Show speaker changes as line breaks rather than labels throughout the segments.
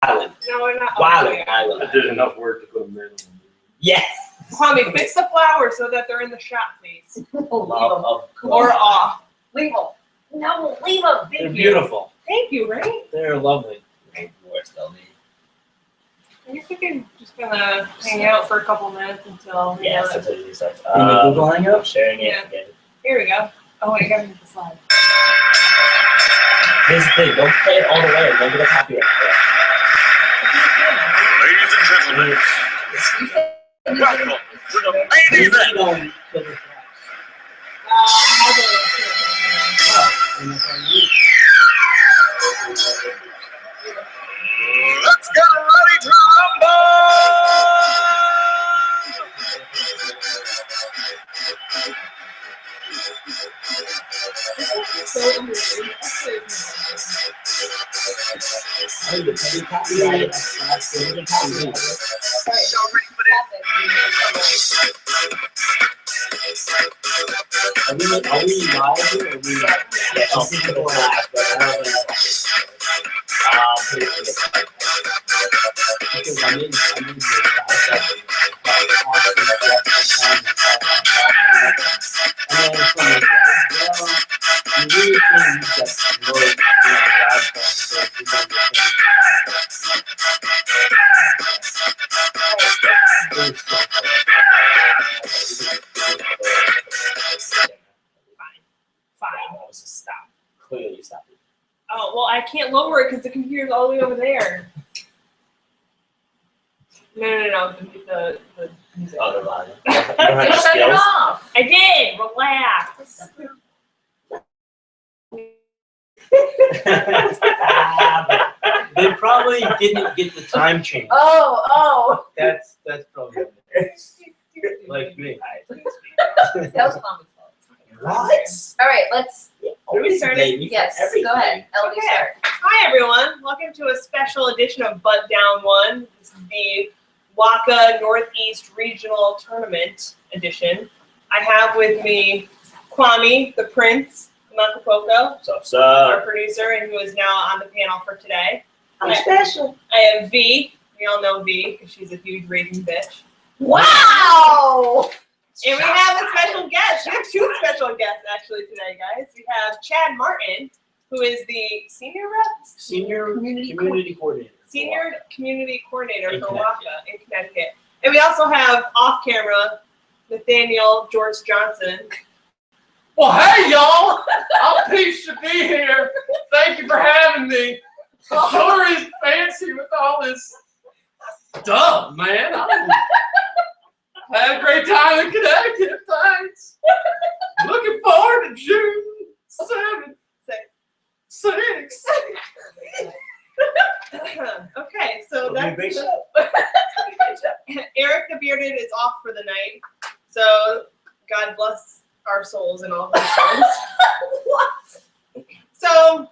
Island.
No, we're not.
Wilding Island.
I did enough work to put them in.
Yes.
Kwame, fix the flowers so that they're in the shot, please.
Love of
Or off.
Leave them. No, leave them.
They're beautiful.
Thank you, right?
They're lovely.
Are you thinking just gonna hang out for a couple minutes until
Yes, that's what it is.
In the Google Hangout?
Sharing it
Yeah.
again.
Here we go. Oh wait, I gotta hit the slide.
Here's the thing, don't play it all the way. Don't get a copyright.
Ladies and gentlemen, welcome to the main event. Let's get ready to
Are we live here or are we? Yes, I'll see people live, but I don't know. Because I'm in
Fine.
Stop. Clearly stop it.
Oh, well, I can't lower it because the computer's all the way over there. No. The music.
Oh, the volume.
Just shut it off.
I did. Relax.
They probably didn't get the time change.
Oh.
That's probably like me.
That was common.
What?
All right, let's.
Are we starting?
Yes, go ahead. LVee,
Okay.
start.
Hi, everyone. Welcome to a special edition of Bunt Down 1. This is the WAKA Northeast Regional Tournament edition. I have with me Kwame, the Prince, Makapoko,
What's
our
up?
producer, and who is now on the panel for today.
I'm special.
I have V. We all know V because she's a huge raging bitch.
Wow!
And we have a special guest. We have two special guests actually today, guys. We have Chad Martin, who is the senior rep?
Senior community coordinator.
Senior community coordinator
In
for
Connecticut.
WAKA in Connecticut. And we also have off camera Nathaniel George Johnson.
Well, hey, y'all. I'm pleased to be here. Thank you for having me. It sure is fancy with all this stuff, man. I had a great time in Connecticut. Thanks. Looking forward to June 7th. 6.
Okay, so
Okay,
that's
big
Eric the Bearded is off for the night. So God bless our souls and all those things.
What?
So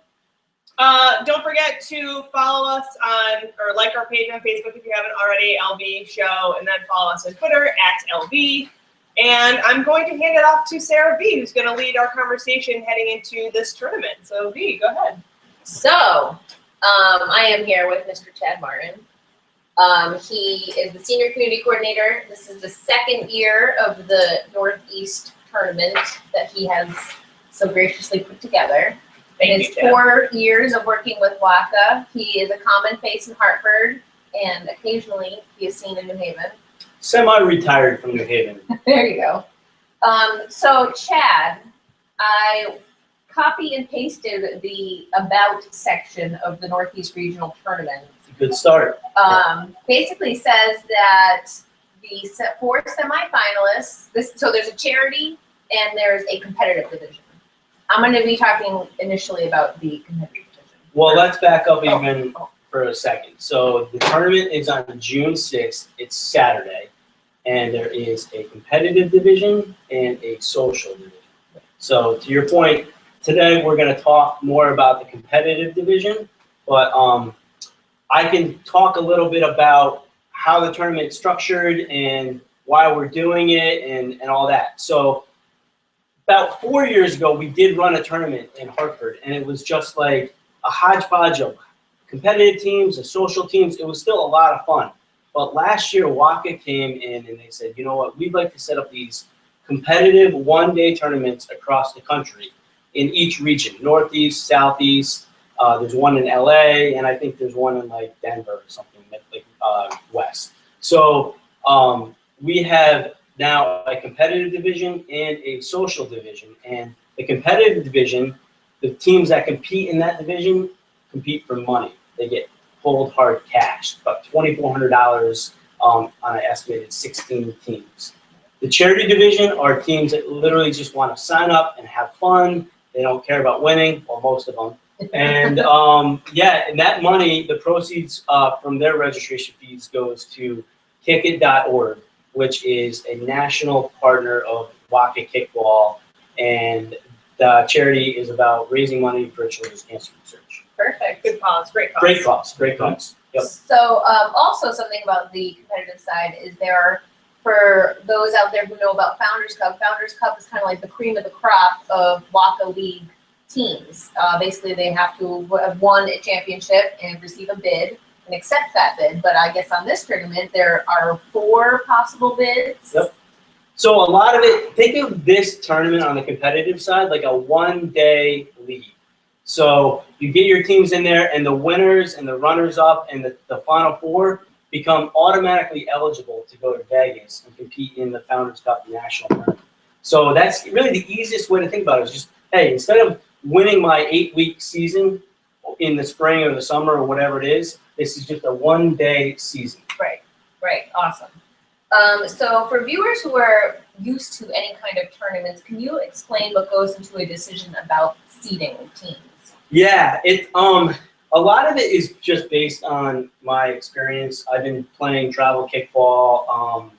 don't forget to follow us on, or like our page on Facebook if you haven't already, LVee Show, and then follow us on Twitter at LVee. And I'm going to hand it off to Sarah V, who's going to lead our conversation heading into this tournament. So V, go ahead.
So, I am here with Mr. Chad Martin. He is the senior community coordinator. This is the second year of the Northeast tournament that he has so graciously put together. In his 4 years of working with WAKA, he is a common face in Hartford, and occasionally he is seen in New Haven.
Semi-retired from New Haven.
There you go. So, Chad, I copy and pasted the About section of the Northeast Regional Tournament.
Good start.
Basically says that the 4 semifinalists, so there's a charity and there's a competitive division. I'm going to be talking initially about the competitive division.
Well, let's back up even for a second. So the tournament is on June 6th. It's Saturday. And there is a competitive division and a social division. So to your point, today we're going to talk more about the competitive division. But I can talk a little bit about how the tournament's structured and why we're doing it and all that. So about 4 years ago, we did run a tournament in Hartford, and it was just like a hodgepodge of competitive teams, the social teams. It was still a lot of fun. But last year, WAKA came in and they said, you know what, we'd like to set up these competitive one-day tournaments across the country in each region, Northeast, Southeast. There's one in LA, and I think there's one in like Denver or something, like West. So we have now a competitive division and a social division. And the competitive division, the teams that compete in that division compete for money. They get cold hard cash, about $2,400 on an estimated 16 teams. The charity division are teams that literally just want to sign up and have fun. They don't care about winning, or most of them. And yeah, and that money, the proceeds from their registration fees goes to kickit.org, which is a national partner of WAKA Kickball, and the charity is about raising money for children's cancer research.
Perfect.
Good cause, great cause.
Great cause, great cause. Yep.
So also something about the competitive side is for those out there who know about Founders Cup is kind of like the cream of the crop of WAKA League teams. Basically, they have to have won a championship and receive a bid and accept that bid. But I guess on this tournament, there are 4 possible bids.
Yep. So a lot of it, think of this tournament on the competitive side like a one-day league. So you get your teams in there, and the winners and the runners-up and the final 4 become automatically eligible to go to Vegas and compete in the Founders Cup National Tournament. So that's really the easiest way to think about it. Is just, hey, instead of winning my 8-week season in the spring or the summer or whatever it is, this is just a one-day season.
Right, awesome. So for viewers who are used to any kind of tournaments, can you explain what goes into a decision about seeding teams?
Yeah, a lot of it is just based on my experience. I've been playing travel kickball,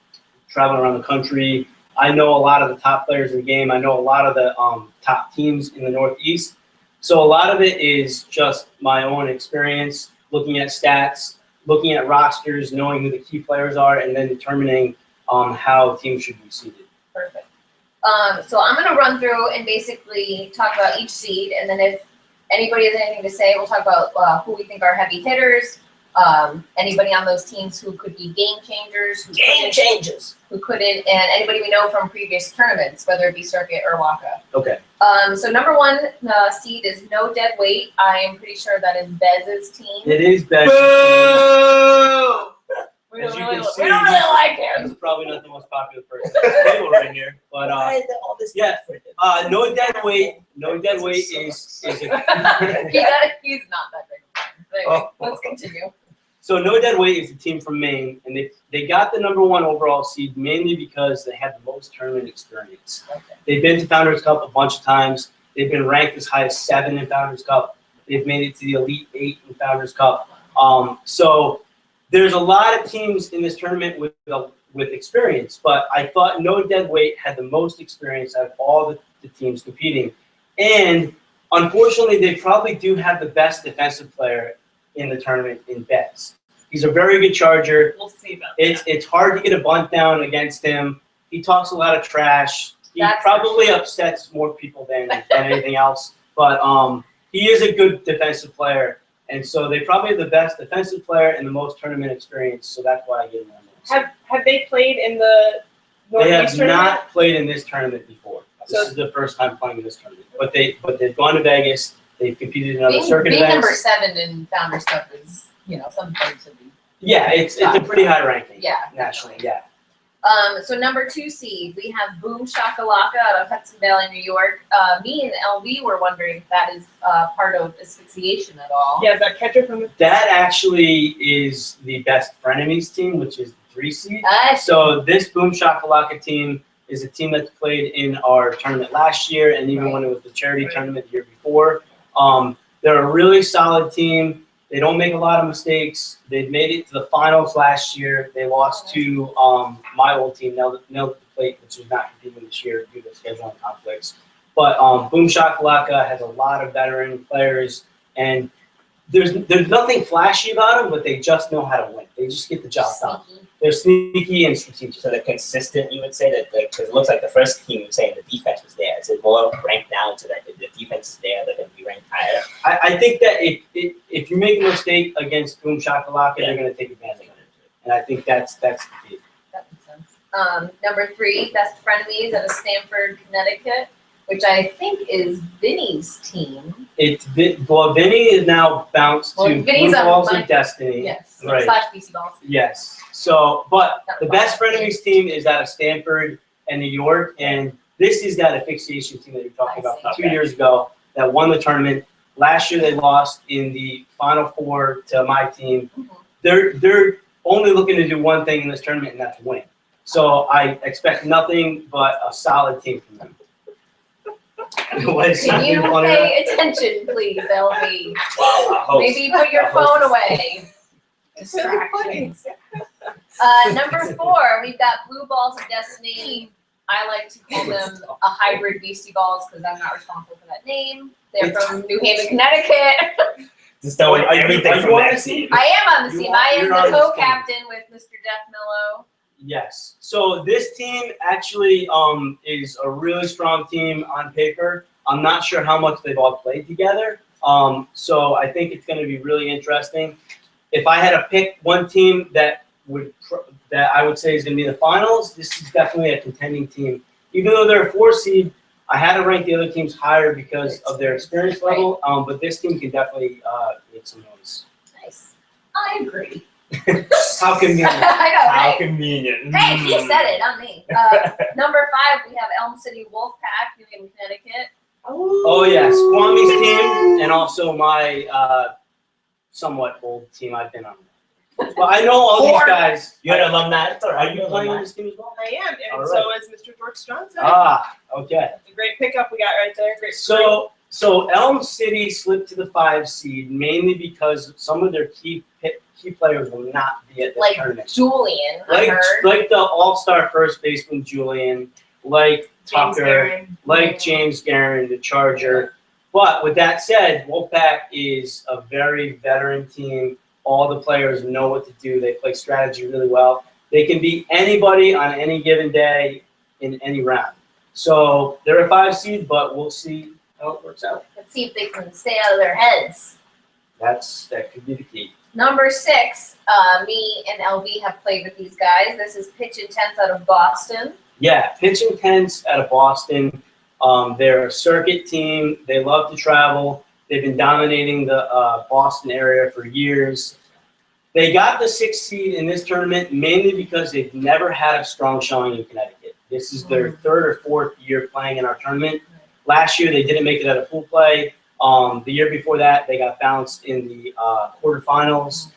traveling around the country. I know a lot of the top players in the game. I know a lot of the top teams in the Northeast. So a lot of it is just my own experience, looking at stats, looking at rosters, knowing who the key players are, and then determining how teams should be seeded.
Perfect. So I'm going to run through and basically talk about each seed, and then if anybody has anything to say, we'll talk about who we think are heavy hitters, anybody on those teams who could be game changers, who couldn't, and anybody we know from previous tournaments, whether it be circuit or WAKA.
Okay.
So number 1 seed is No Dead Weight. I am pretty sure that is Bez's team.
It is Bez.
Boo!
We
As
don't
you
really,
can
we
see,
don't really like him.
He's probably not the most popular person at the table right here. But yeah, No Dead Weight. No Dead Weight is a
He's not that big of a fan. Anyway, let's continue.
So No Dead Weight is a team from Maine, and they got the #1 overall seed mainly because they have the most tournament experience.
Okay.
They've been to Founders Cup a bunch of times. They've been ranked as high as 7 in Founders Cup. They've made it to the Elite 8 in Founders Cup. So there's a lot of teams in this tournament with experience, but I thought No Dead Weight had the most experience out of all the teams competing. And unfortunately, they probably do have the best defensive player in the tournament in Bez. He's a very good charger.
We'll see about that.
It's hard to get a bunt down against him. He talks a lot of trash. He probably upsets more people than anything else. But he is a good defensive player. And so they probably have the best defensive player and the most tournament experience. So that's why I give them that.
Have they played in the
They
Northeast
have
tournament?
not played in this tournament before. This is the first time playing in this tournament. But they've gone to Vegas. They've competed in other circuit
being
events.
number 7 in Founders Cup is, something to be.
Yeah, it's a pretty high ranking.
Yeah.
Nationally, yeah.
So number 2 seed, we have Boom Shakalaka out of Hudson Valley, New York. Me and LVee were wondering if that is part of asphyxiation at all.
Yeah, is that catcher from the
That actually is the best frenemies team, which is the 3 seed. So this Boom Shakalaka team is a team that's played in our tournament last year, and even when it was the charity tournament the year before. They're a really solid team. They don't make a lot of mistakes. They made it to the finals last year. They lost to my old team, Nailed the Plate, which is not competing this year due to scheduling conflicts. But Boom Shakalaka has a lot of veteran players, and there's nothing flashy about them, but they just know how to win. They just get the job done. They're sneaky and strategic.
So they're consistent, you would say, that because it looks like the first team you were saying the defense was there. Is it more ranked down so that if the defense is there, they're going to be ranked higher?
I think that if you make a mistake against Boom Shakalaka, they're going to take advantage of it. And I think that's the key.
That makes sense. Number 3, best frenemies out of Stamford, Connecticut, which I think is Vinny's team.
Vinny is now bounced
Well,
to
Vinny's
Blue
on
Balls
my-
of Destiny.
Yes.
Right.
/ BC Balls.
Yes. So, but
That
the
was
best
awesome.
frenemies team is out of Stanford and New York, and this is that asphyxiation team that you're talking
I
about
see.
2 years ago that won the tournament. Last year they lost in the Final Four to my team.
Mhm.
They're only looking to do one thing in this tournament, and that's win. So I expect nothing but a solid team from them. What is
Can
something
you
funny?
pay attention, please, LV?
Wow, a host.
Maybe put your
A host
phone
is-
away.
It's really funny.
Distractions. Number 4, we've got Blue Balls of Destiny. I like to call them a hybrid Beastie Balls because I'm not responsible for that name. They're from New Haven, Connecticut.
Just knowing
Are you
everything from
on
that
this team?
team.
I am on the
You
team.
are-
I am
you're
the
on this team.
co-captain with Mr. Jeff Millo.
Yes. So this team actually is a really strong team on paper. I'm not sure how much they've all played together. So I think it's going to be really interesting. If I had to pick one team that I would say is going to be the finals, this is definitely a contending team. Even though they're a 4 seed, I had to rank the other teams higher because of their experience level. But this team can definitely make some noise.
Nice. I agree.
How convenient.
I know,
How
right?
convenient.
Hey, he said it, not me. Number 5, we have Elm City Wolfpack, New Haven, Connecticut.
Oh yes, Kwame's team, and also my somewhat old team I've been on. But I know all these guys.
You're an alumni. It's all right.
Are you playing on this team as well?
I am, and
All
so
right.
is Mr. George Johnson.
Ah, okay.
That's a great pickup we got right there. Great.
So Elm City slipped to the 5 seed mainly because some of their key players will not be at the
Like
tournament.
Julian, I
Like
heard.
the all-star first baseman Julian, like
James
Tucker,
Barron.
like James Guerin, the Charger. But with that said, Wolfpack is a very veteran team. All the players know what to do. They play strategy really well. They can beat anybody on any given day in any round. So they're a 5 seed, but we'll see how it works out.
Let's see if they can stay out of their heads.
That could be the key.
Number 6, me and LV have played with these guys. This is Pitch Intense out of Boston.
Yeah, Pitch Intense out of Boston. They're a circuit team. They love to travel. They've been dominating the Boston area for years. They got the 6th seed in this tournament mainly because they've never had a strong showing in Connecticut. This is their 3rd or 4th year playing in our tournament. Last year, they didn't make it out of pool play. The year before that, they got bounced in the quarterfinals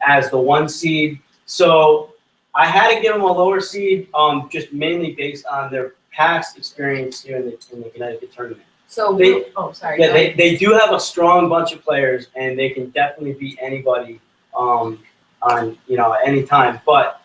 as the 1 seed. So I had to give them a lower seed, just mainly based on their past experience here in the Connecticut tournament.
So,
They-
sorry.
Yeah,
go
they,
ahead.
they do have a strong bunch of players, and they can definitely beat anybody on any time. But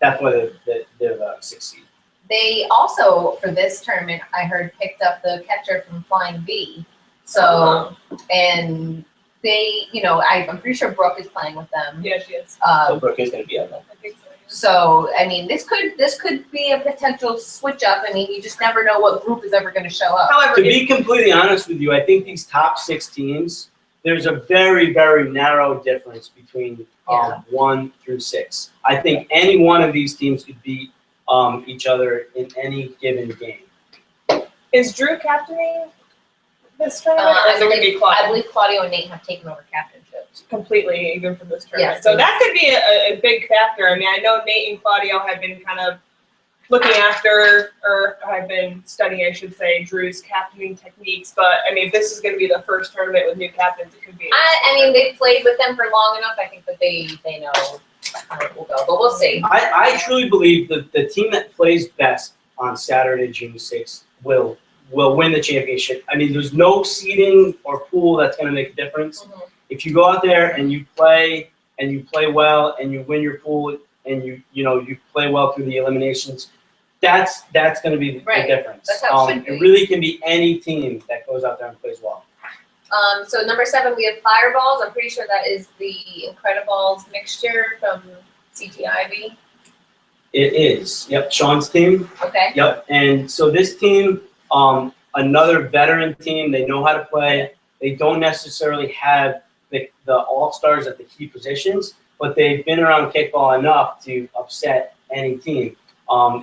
that's why they're the 6th seed.
They also, for this tournament, I heard picked up the catcher from Flying V. So, and they, I'm pretty sure Brooke is playing with them.
Yeah, she is.
So Brooke is going to be on that.
I think so.
So, I mean, this could be a potential switch up. I mean, you just never know what group is ever going to show up.
However,
To be completely honest with you, I think these top 6 teams, there's a very, very narrow difference between 1 through 6. I think any one of these teams could beat each other in any given game.
is Drew captaining this tournament, or is it going to be
I
Claudia?
believe Claudio and Nate have taken over captainships.
Completely even for this tournament.
Yes.
So that could be a big factor. I mean, I know Nate and Claudio have been kind of looking after, or have been studying, I should say, Drew's captaining techniques. But I mean, if this is going to be the first tournament with new captains, it could be.
I mean, they've played with them for long enough. I think that they know how it will go, but we'll see.
I truly believe that the team that plays best on Saturday, June 6th, will win the championship. I mean, there's no seeding or pool that's going to make a difference.
Mhm.
If you go out there and you play well and you win your pool and you play well through the eliminations, that's going to be the
Right.
difference.
That's how it should be.
It really can be any team that goes out there and plays well.
So number 7, we have Fireballs. I'm pretty sure that is the Incrediballs mixture from CTIV.
It is. Yep, Sean's team.
Okay.
Yep, and so this team, another veteran team. They know how to play. They don't necessarily have the all-stars at the key positions, but they've been around kickball enough to upset any team.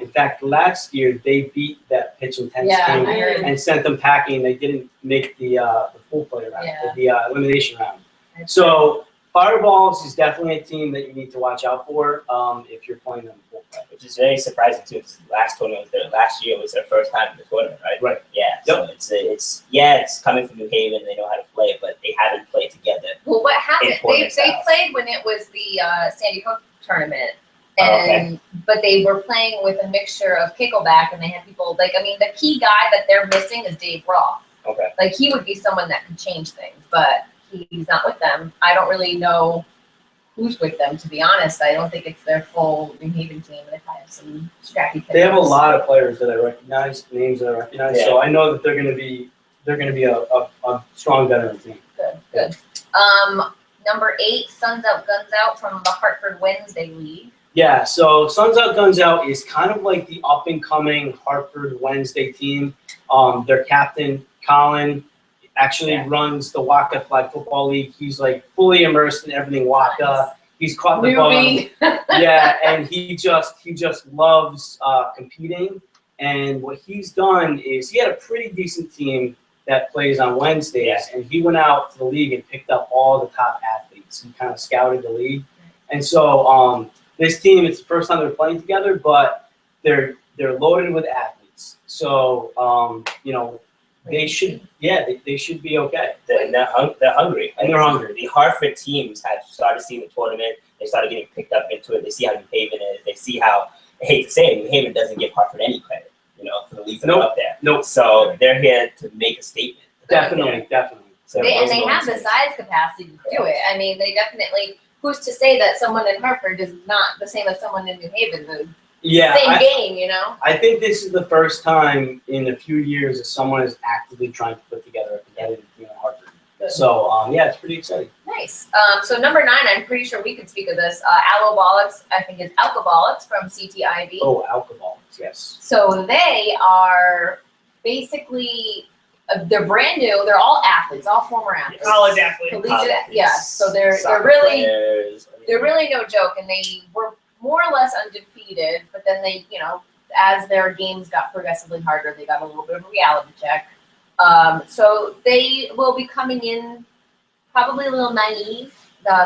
In fact, last year they beat that pitch intense team
I heard.
and sent them packing. They didn't make the pool play round,
Yeah.
the elimination round. So Fireballs is definitely a team that you need to watch out for if you're playing them pool play.
Which is very surprising too, because last year was their first time in the tournament, right?
Right.
Yeah. So it's coming from New Haven. They know how to play, but they haven't played together.
Well, what happened? They
tournament styles.
played when it was the Sandy Hook tournament,
Oh,
and but they were playing with a mixture of kickleback, and they had people like the key guy that they're missing is Dave Roth.
Okay.
Like he would be someone that could change things, but he's not with them. I don't really know who's with them, to be honest. I don't think it's their full New Haven team. They probably have some scrappy players.
They have a lot of players that I recognize, names that I recognize.
Yeah.
So I know that they're going to be a strong veteran team.
Good. Number 8, Suns Out Guns Out from the Hartford Wednesday League.
Yeah, so Suns Out Guns Out is kind of like the up and coming Hartford Wednesday team. Their captain Colin actually runs the WAKA Flag Football League. He's like fully immersed in everything WAKA.
Nice.
He's caught the
Newbie.
bug. Yeah, and he just loves competing. And what he's done is he had a pretty decent team that plays on Wednesdays, and he went out to the league and picked up all the top athletes. He kind of scouted the league, and so this team, it's the first time they're playing together, but they're loaded with athletes. So they should they should be okay.
They're hungry.
And they're hungry.
The Hartford teams have started seeing the tournament. They started getting picked up into it. They see how New Haven is. They see how, I hate to say it, New Haven doesn't give Hartford any credit, for the leagues that are up there.
Nope.
So they're here to make a statement.
Definitely.
So
They
those are
have the
ones.
size capacity to do it. I mean, they definitely. Who's to say that someone in Hartford is not the same as someone in New Haven? The
Yeah,
same game,
I think this is the first time in a few years that someone is actively trying to put together a competitive team in Hartford.
Good.
So it's pretty exciting.
Nice. So number 9, I'm pretty sure we could speak of this. Allobolics, I think it's Alkabolics from CTIV.
Oh, alcohol, yes.
So they are basically, they're brand new. They're all athletes, all former athletes.
College athletes.
Collegiate, yes. So they're
Soccer
really
players,
they're really no joke, and they were more or less undefeated. But then they, as their games got progressively harder, they got a little bit of a reality check. So they will be coming in probably a little naive.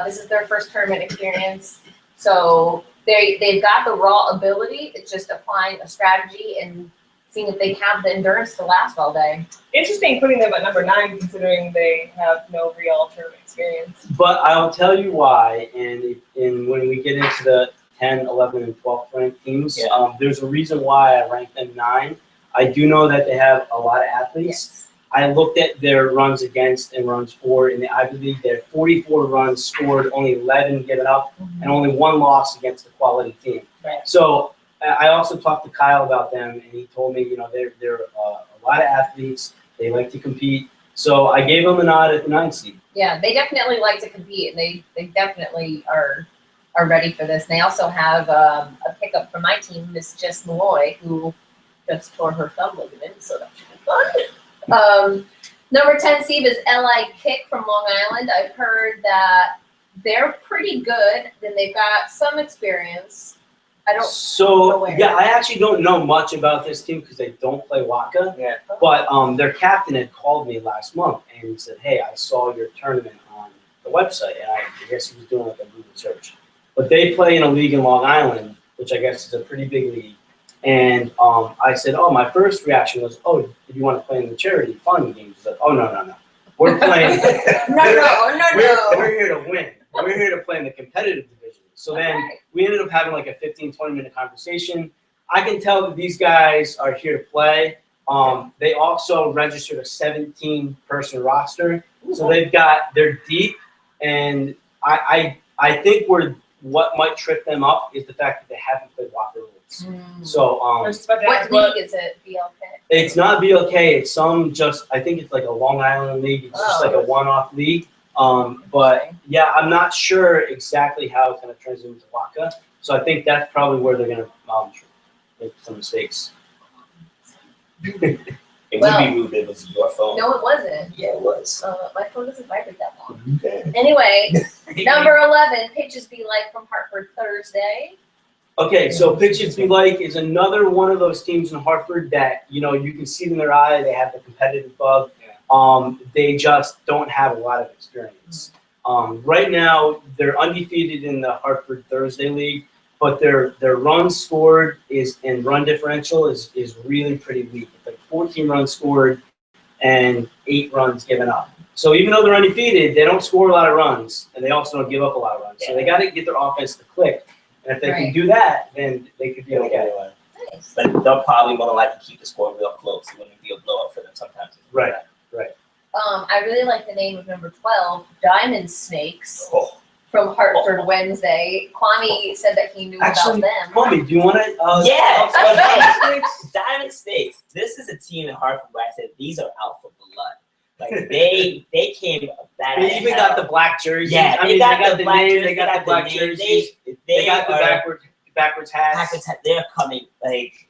This is their first tournament experience, so they've got the raw ability. It's just applying a strategy and seeing if they have the endurance to last all day.
Interesting putting them at number 9, considering they have no real tournament experience.
But I'll tell you why, and when we get into the 10, 11, and 12th ranked teams, there's a reason why I ranked them 9. I do know that they have a lot of athletes.
Yes.
I looked at their runs against and runs for in the Ivy League. They had 44 runs scored, only 11 given up, and only 1 loss against a quality team.
Right.
So I also talked to Kyle about them, and he told me, they're a lot of athletes. They like to compete. So I gave them a nod at the 9th seed.
Yeah, they definitely like to compete, and they definitely are ready for this. And they also have a pickup from my team, Miss Jess Malloy, who just tore her thumb ligament, so that should be fun. Number 10 seed is LI Kick from Long Island. I've heard that they're pretty good. Then they've got some experience.
So I actually don't know much about this team because they don't play WAKA.
Yeah.
But their captain had called me last month and he said, "Hey, I saw your tournament on the website," and I guess he was doing like a Google search. But they play in a league in Long Island, which I guess is a pretty big league. And I said, my first reaction was, "Oh, did you want to play in the charity fund games?" He's like, "Oh, no. We're playing.
No.
We're here to win. We're here to play in the competitive division." So then we ended up having like a 15, 20-minute conversation. I can tell that these guys are here to play. They also registered a 17-person roster. So they're deep. And I think what might trip them up is the fact that they haven't played WAKA rules. So
What league is it? BLK?
it's not BLK. It's I think it's like a Long Island league. It's just like a one-off league. But yeah, I'm not sure exactly how it's going to transition into WAKA. So I think that's probably where they're going to make some mistakes.
It
Well-
would be rude if it was your phone.
No, it wasn't.
Yeah, it was.
My phone doesn't vibrate that long.
Okay.
Anyway, number 11, Pitches Be Like from Hartford Thursday.
Okay, so Pitches Be Like is another one of those teams in Hartford that, you know, you can see it in their eye. They have the competitive bug. They just don't have a lot of experience. Right now, they're undefeated in the Hartford Thursday League, but their runs scored and run differential is really pretty weak. It's like 14 runs scored and 8 runs given up. So even though they're undefeated, they don't score a lot of runs, and they also don't give up a lot of runs. So they got to get their offense to click. And if they can do that, then they could be okay.
Nice.
But they'll probably more than likely keep the score real close. It wouldn't be a blowout for them sometimes.
Right.
I really like the name of number 12, Diamond Snakes
Oh.
from Hartford Wednesday. Kwame said that he knew
Actually,
about them.
Kwame, do you want to?
Yeah.
Okay.
Diamond Stakes. This is a team in Hartford where I said these are out for blood. Like they came bad.
They even got the black jerseys.
Yeah,
I mean, they got the
black
name.
jerseys,
They got the black
name.
jerseys. They got the backwards hats.
They're coming. Like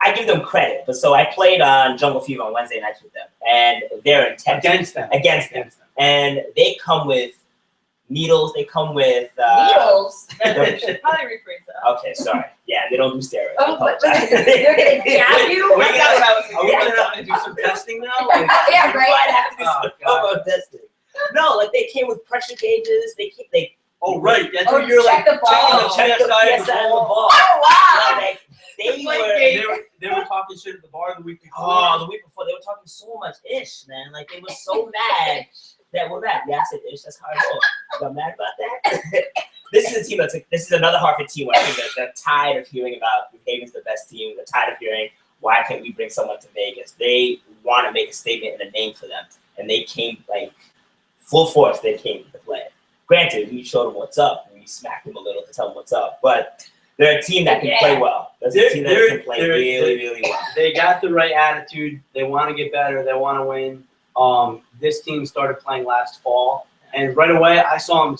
I give them credit, but so I played on Jungle Fever on Wednesday nights with them, and they're intense
Against them.
and they come with needles. They come with
Needles.
We should probably rephrase that.
Okay, sorry. Yeah, they don't do steroids.
Oh,
I
but
apologize.
they're gonna jab you?
Wait,
That's not what I was
Are we
thinking.
gonna have to do some testing now? Like,
Yeah,
You
right.
might have to do
Oh,
some
God.
promo testing. No, like they came with pressure gauges. They
oh, right. That's
Oh,
what you're
check
like
the ball.
checking the
check the
PSI of the ball.
Oh, wow.
Like, they
Like
were.
they-
They were talking shit at the bar the week before.
Oh, the week before they were talking so much ish, man. Like they were so mad that we're mad. Yeah, I said ish. That's how I roll. Y'all mad about that? This is a team this is another Hartford team where I think that they're tired of hearing about New Haven's the best team. They're tired of hearing why can't we bring someone to Vegas. They want to make a statement and a name for them, and they came like full force. They came to play. Granted, we showed them what's up. We smacked them a little to tell them what's up, but they're a team that can play well. That's a team that can play really well.
They got the right attitude. They want to get better. They want to win. This team started playing last fall, and right away I saw them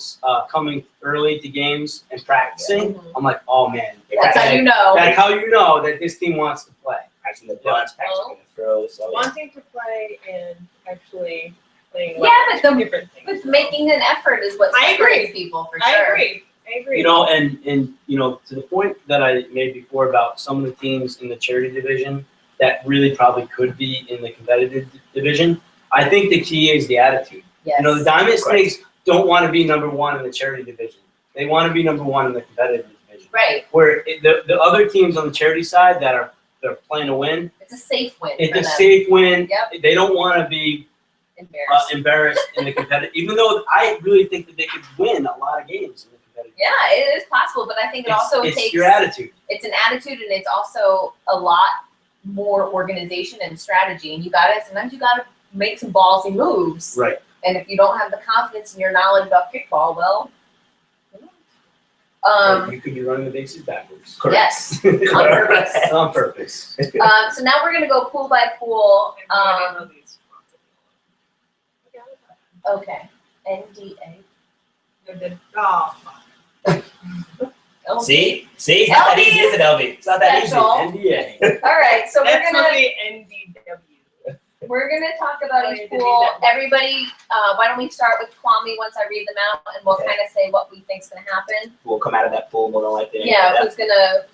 coming early to games and practicing.
Mhm.
I'm like, oh man,
That's how you know.
that's how you know that this team wants to play.
Practicing the bunts, practicing the throws. So, yeah.
Wanting to play and actually playing
Yeah,
well
but
are two different things.
With making an effort is what
I agree.
separates people for
I
sure.
agree.
You know, and you know, to the point that I made before about some of the teams in the charity division that really probably could be in the competitive division, I think the key is the attitude.
Yes.
You know, the Diamond Snakes don't want to be number one in the charity division. They want to be number one in the competitive division.
Right.
Where the other teams on the charity side they're playing to win,
It's a safe win.
it's
for
a
them.
safe win.
Yep.
They don't want to be
Embarrassed.
embarrassed in the competitive, even though I really think that they could win a lot of games in the competitive.
Yeah, it is possible, but I think it also
it's
takes
your attitude.
it's an attitude, and it's also a lot more organization and strategy. And sometimes you gotta make some ballsy moves.
Right.
And if you don't have the confidence in your knowledge about kickball, well,
You could be running the bases backwards.
yes.
On
purpose.
On purpose.
So now we're gonna go pool by pool. Okay. NDA.
Oh, fuck.
LVee.
See, it's not that easy, is it, LVee? It's not that easy.
Special.
NDA.
All right, so
That's
we're
supposed to
gonna
be NDW.
talk about
Oh,
each
you
pool.
delete that.
Everybody, why don't we start with Kwame once I read them out, and we'll
Okay.
kind of say what we think's gonna happen.
We'll come out of that pool more than likely.
Yeah, who's gonna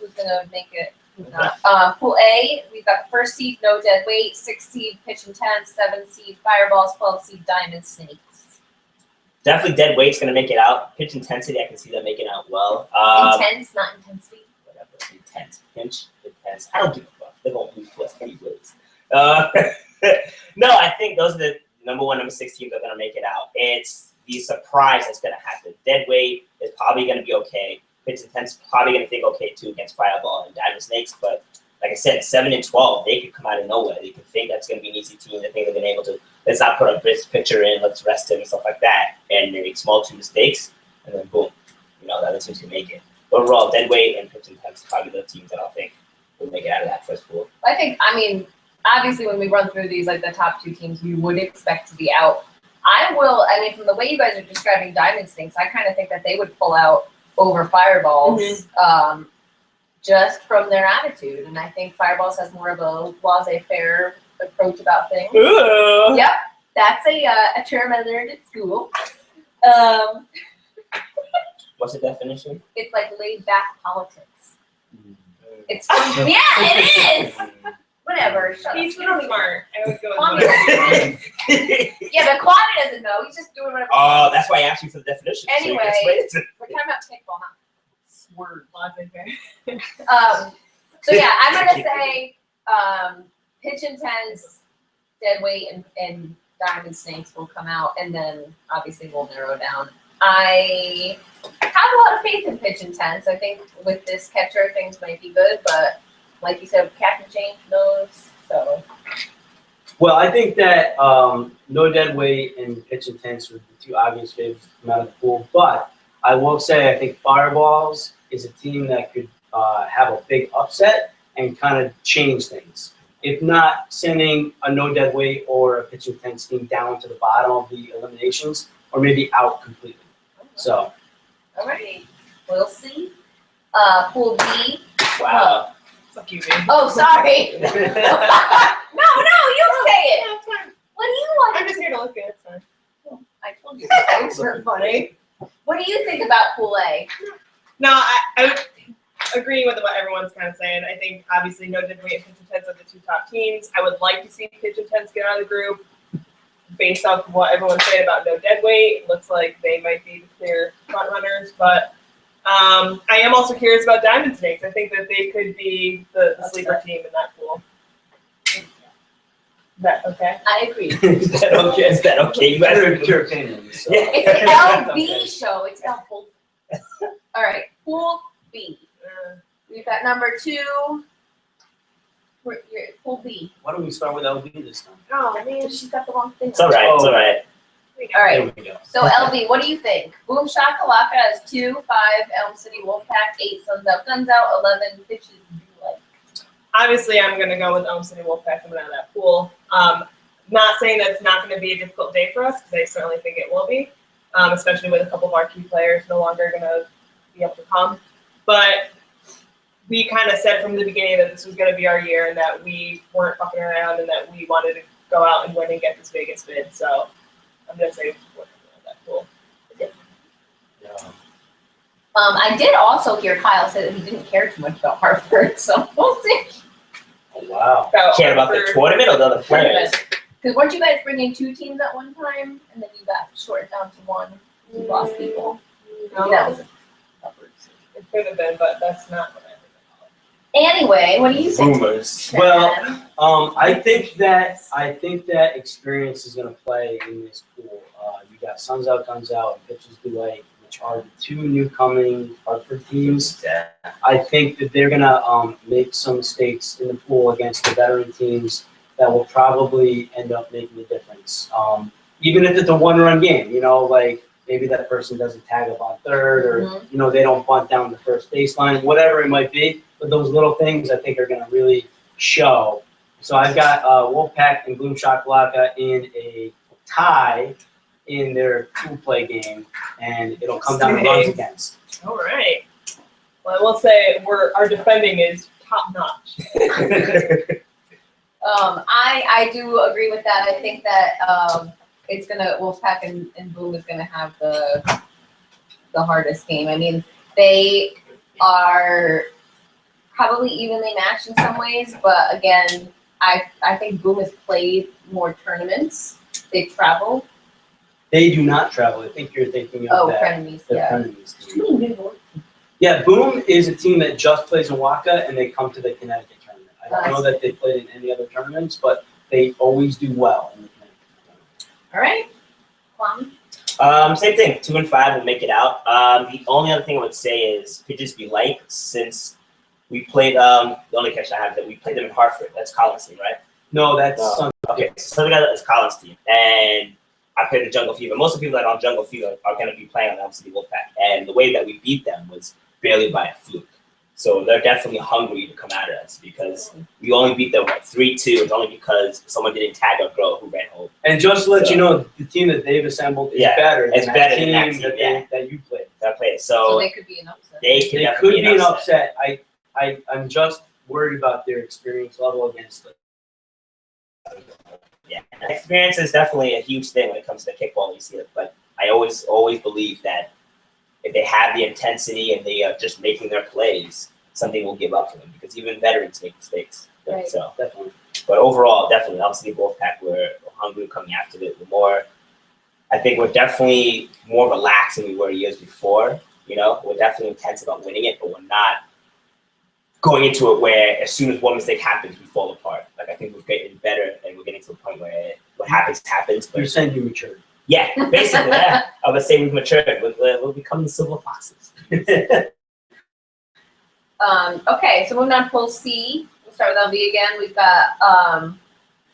make it? Who's not? Pool A, we've got the first seed, no dead weight, 6 seed, pitch intense, 7 seed, fireballs, 12 seed, diamond snakes.
Definitely dead weight's gonna make it out. Pitch intensity, I can see them making out well.
Intense, not intensity.
Whatever, intense, pinch, intense. I don't give a fuck. They're gonna lose to us anyways. No, I think those are the number 1, number 6 teams that are gonna make it out. It's the surprise that's gonna happen. Dead weight is probably gonna be okay. Pitch intense is probably gonna think okay too against fireball and diamond snakes, but like I said, 7 and 12, they could come out of nowhere. They could think that's gonna be an easy team. They think they're gonna be able to. Let's not put a best pitcher in. Let's rest him and stuff like that. And they make small 2 mistakes, and then boom, the other teams can make it. Overall, dead weight and pitch intense probably the teams that I think will make it out of that first pool.
I mean, obviously when we run through these, like the top 2 teams, we would expect to be out. I will. I mean, from the way you guys are describing Diamond Snakes, I kind of think that they would pull out over Fireballs, just from their attitude. And I think Fireballs has more of a laissez-faire approach about things.
Ooh.
Yep, that's a term I learned at school.
What's the definition?
It's like laid back politics. It's fun. Yeah, it is. Whatever. Shut
He's
up. You don't
really
even-
smart. I always go
Kwame
with
doesn't know. Yeah, but Kwame doesn't know. He's just doing whatever. he
Oh,
wants.
that's why I asked you for the definition. So you
Anyway.
can explain it to me.
We're talking about kickball, not
word laissez-faire.
So yeah, I'm gonna say pitch intense, dead weight, and diamond snakes will come out, and then obviously we'll narrow down. I have a lot of faith in pitch intense. I think with this catcher things might be good, but like you said, captain change knows. So
Well, I think that no dead weight and pitch intense are the two obvious favorites to come out of the pool. But I will say I think Fireballs is a team that could have a big upset and kind of change things. If not sending a no dead weight or a pitch intense team down to the bottom of the eliminations, or maybe out completely. So.
all right, we'll see. Pool B.
Wow.
Fuck you, man.
Oh, sorry. No, you say it.
That's fine.
What do you want?
I'm just here to look good. It's fine.
I told you the things were funny. What do you think about Pool A?
No, I agree with what everyone's kind of saying. I think obviously no dead weight and pitch intense are the two top teams. I would like to see pitch intense get out of the group. Based off of what everyone's saying about no dead weight, it looks like they might be the clear front runners. But I am also curious about Diamond Snakes. I think that they could be the sleeper team in that pool. That okay?
I agree.
Is that okay? Is that okay? You guys are
Your opinion. So.
Yeah.
It's an LVee show. It's not Pool. All right, Pool B. We've got number 2. Pool B.
Why don't we start with LVee this time?
Oh man, she's got the wrong thing.
It's all right. It's all right.
All right.
There we go.
So LV, what do you think? Boom Shakalaka is 2, 5 Elm City Wolfpack, 8 Suns Out Guns Out, 11 Bitches Do Like.
Obviously, I'm going to go with Elm City Wolfpack coming out of that pool. Not saying that it's not going to be a difficult day for us, because I certainly think it will be, especially with a couple of our key players no longer going to be able to come. But we kind of said from the beginning that this was going to be our year and that we weren't fucking around and that we wanted to go out and win and get this Vegas bid. So I'm going to say we're coming out of that pool.
Yeah.
I did also hear Kyle say that he didn't care too much about Hartford, so we'll see.
Oh, wow.
Care about the tournament or the other players?
Because weren't you guys bringing 2 teams at one time, and then you got shortened down to 1? You lost people.
No,
That was
it could have been, but that's not what I think.
anyway. What do you think?
Rumors.
Well, I think that experience is going to play in this pool. You got Suns Out, Guns Out, and Pitches Do Like, which are the 2 new coming Hartford teams. I think that they're going to make some mistakes in the pool against the veteran teams that will probably end up making a difference. Even if it's a 1-run game, like maybe that person doesn't tag up on third, or they don't bunt down the first baseline, whatever it might be. But those little things I think are going to really show. So I've got Wolfpack and Boom Shakalaka in a tie in their pool-play game, and it'll come down to runs against.
All right. Well, I will say our defending is top notch.
I do agree with that. I think that it's gonna Wolfpack and Boom is gonna have the hardest game. I mean, they are probably evenly matched in some ways, but again, I think Boom has played more tournaments. They travel.
They do not travel. I think you're thinking of that.
Frenemies,
The
yeah.
Frenemies team.
Too many New York.
Yeah, Boom is a team that just plays in WAKA, and they come to the Connecticut tournament. I don't know that they played in any other tournaments, but they always do well in the Connecticut tournament.
All right. Kwame?
Same thing. 2 and 5 will make it out. The only other thing I would say is Pitches Be Like, since we played, the only catch I have is that we played them in Hartford. That's Collins' team, right?
No, that's
Okay, so that's Collins' team. And I played the Jungle Fever. Most of the people that are on Jungle Fever are going to be playing on the Elm City Wolfpack. And the way that we beat them was barely by a fluke. So they're definitely hungry to come at us because we only beat them 3-2. It's only because someone didn't tag a girl who ran home
And just to let you know, the team that they've assembled is better than
it's
that
better
team
than that team,
that you played.
That played.
So
So
they could be an upset.
they
They
could
could
be an upset.
I'm just worried about their experience level against it.
Yeah, experience is definitely a huge thing when it comes to kickball. You see it, but I always believe that if they have the intensity and they are just making their plays, something will give up for them because even veterans make mistakes.
Right.
So
Definitely.
but overall, definitely, obviously, both pack were hungry coming after it. I think we're definitely more relaxed than we were years before. You know, we're definitely intense about winning it, but we're not going into it where as soon as one mistake happens, we fall apart. Like I think we're getting better, and we're getting to a point where what happens. But
You're saying you matured.
yeah, basically, yeah. I would say we've matured. We're becoming silver foxes.
Okay, so moving on to Pool C. We'll start with LV again. We've got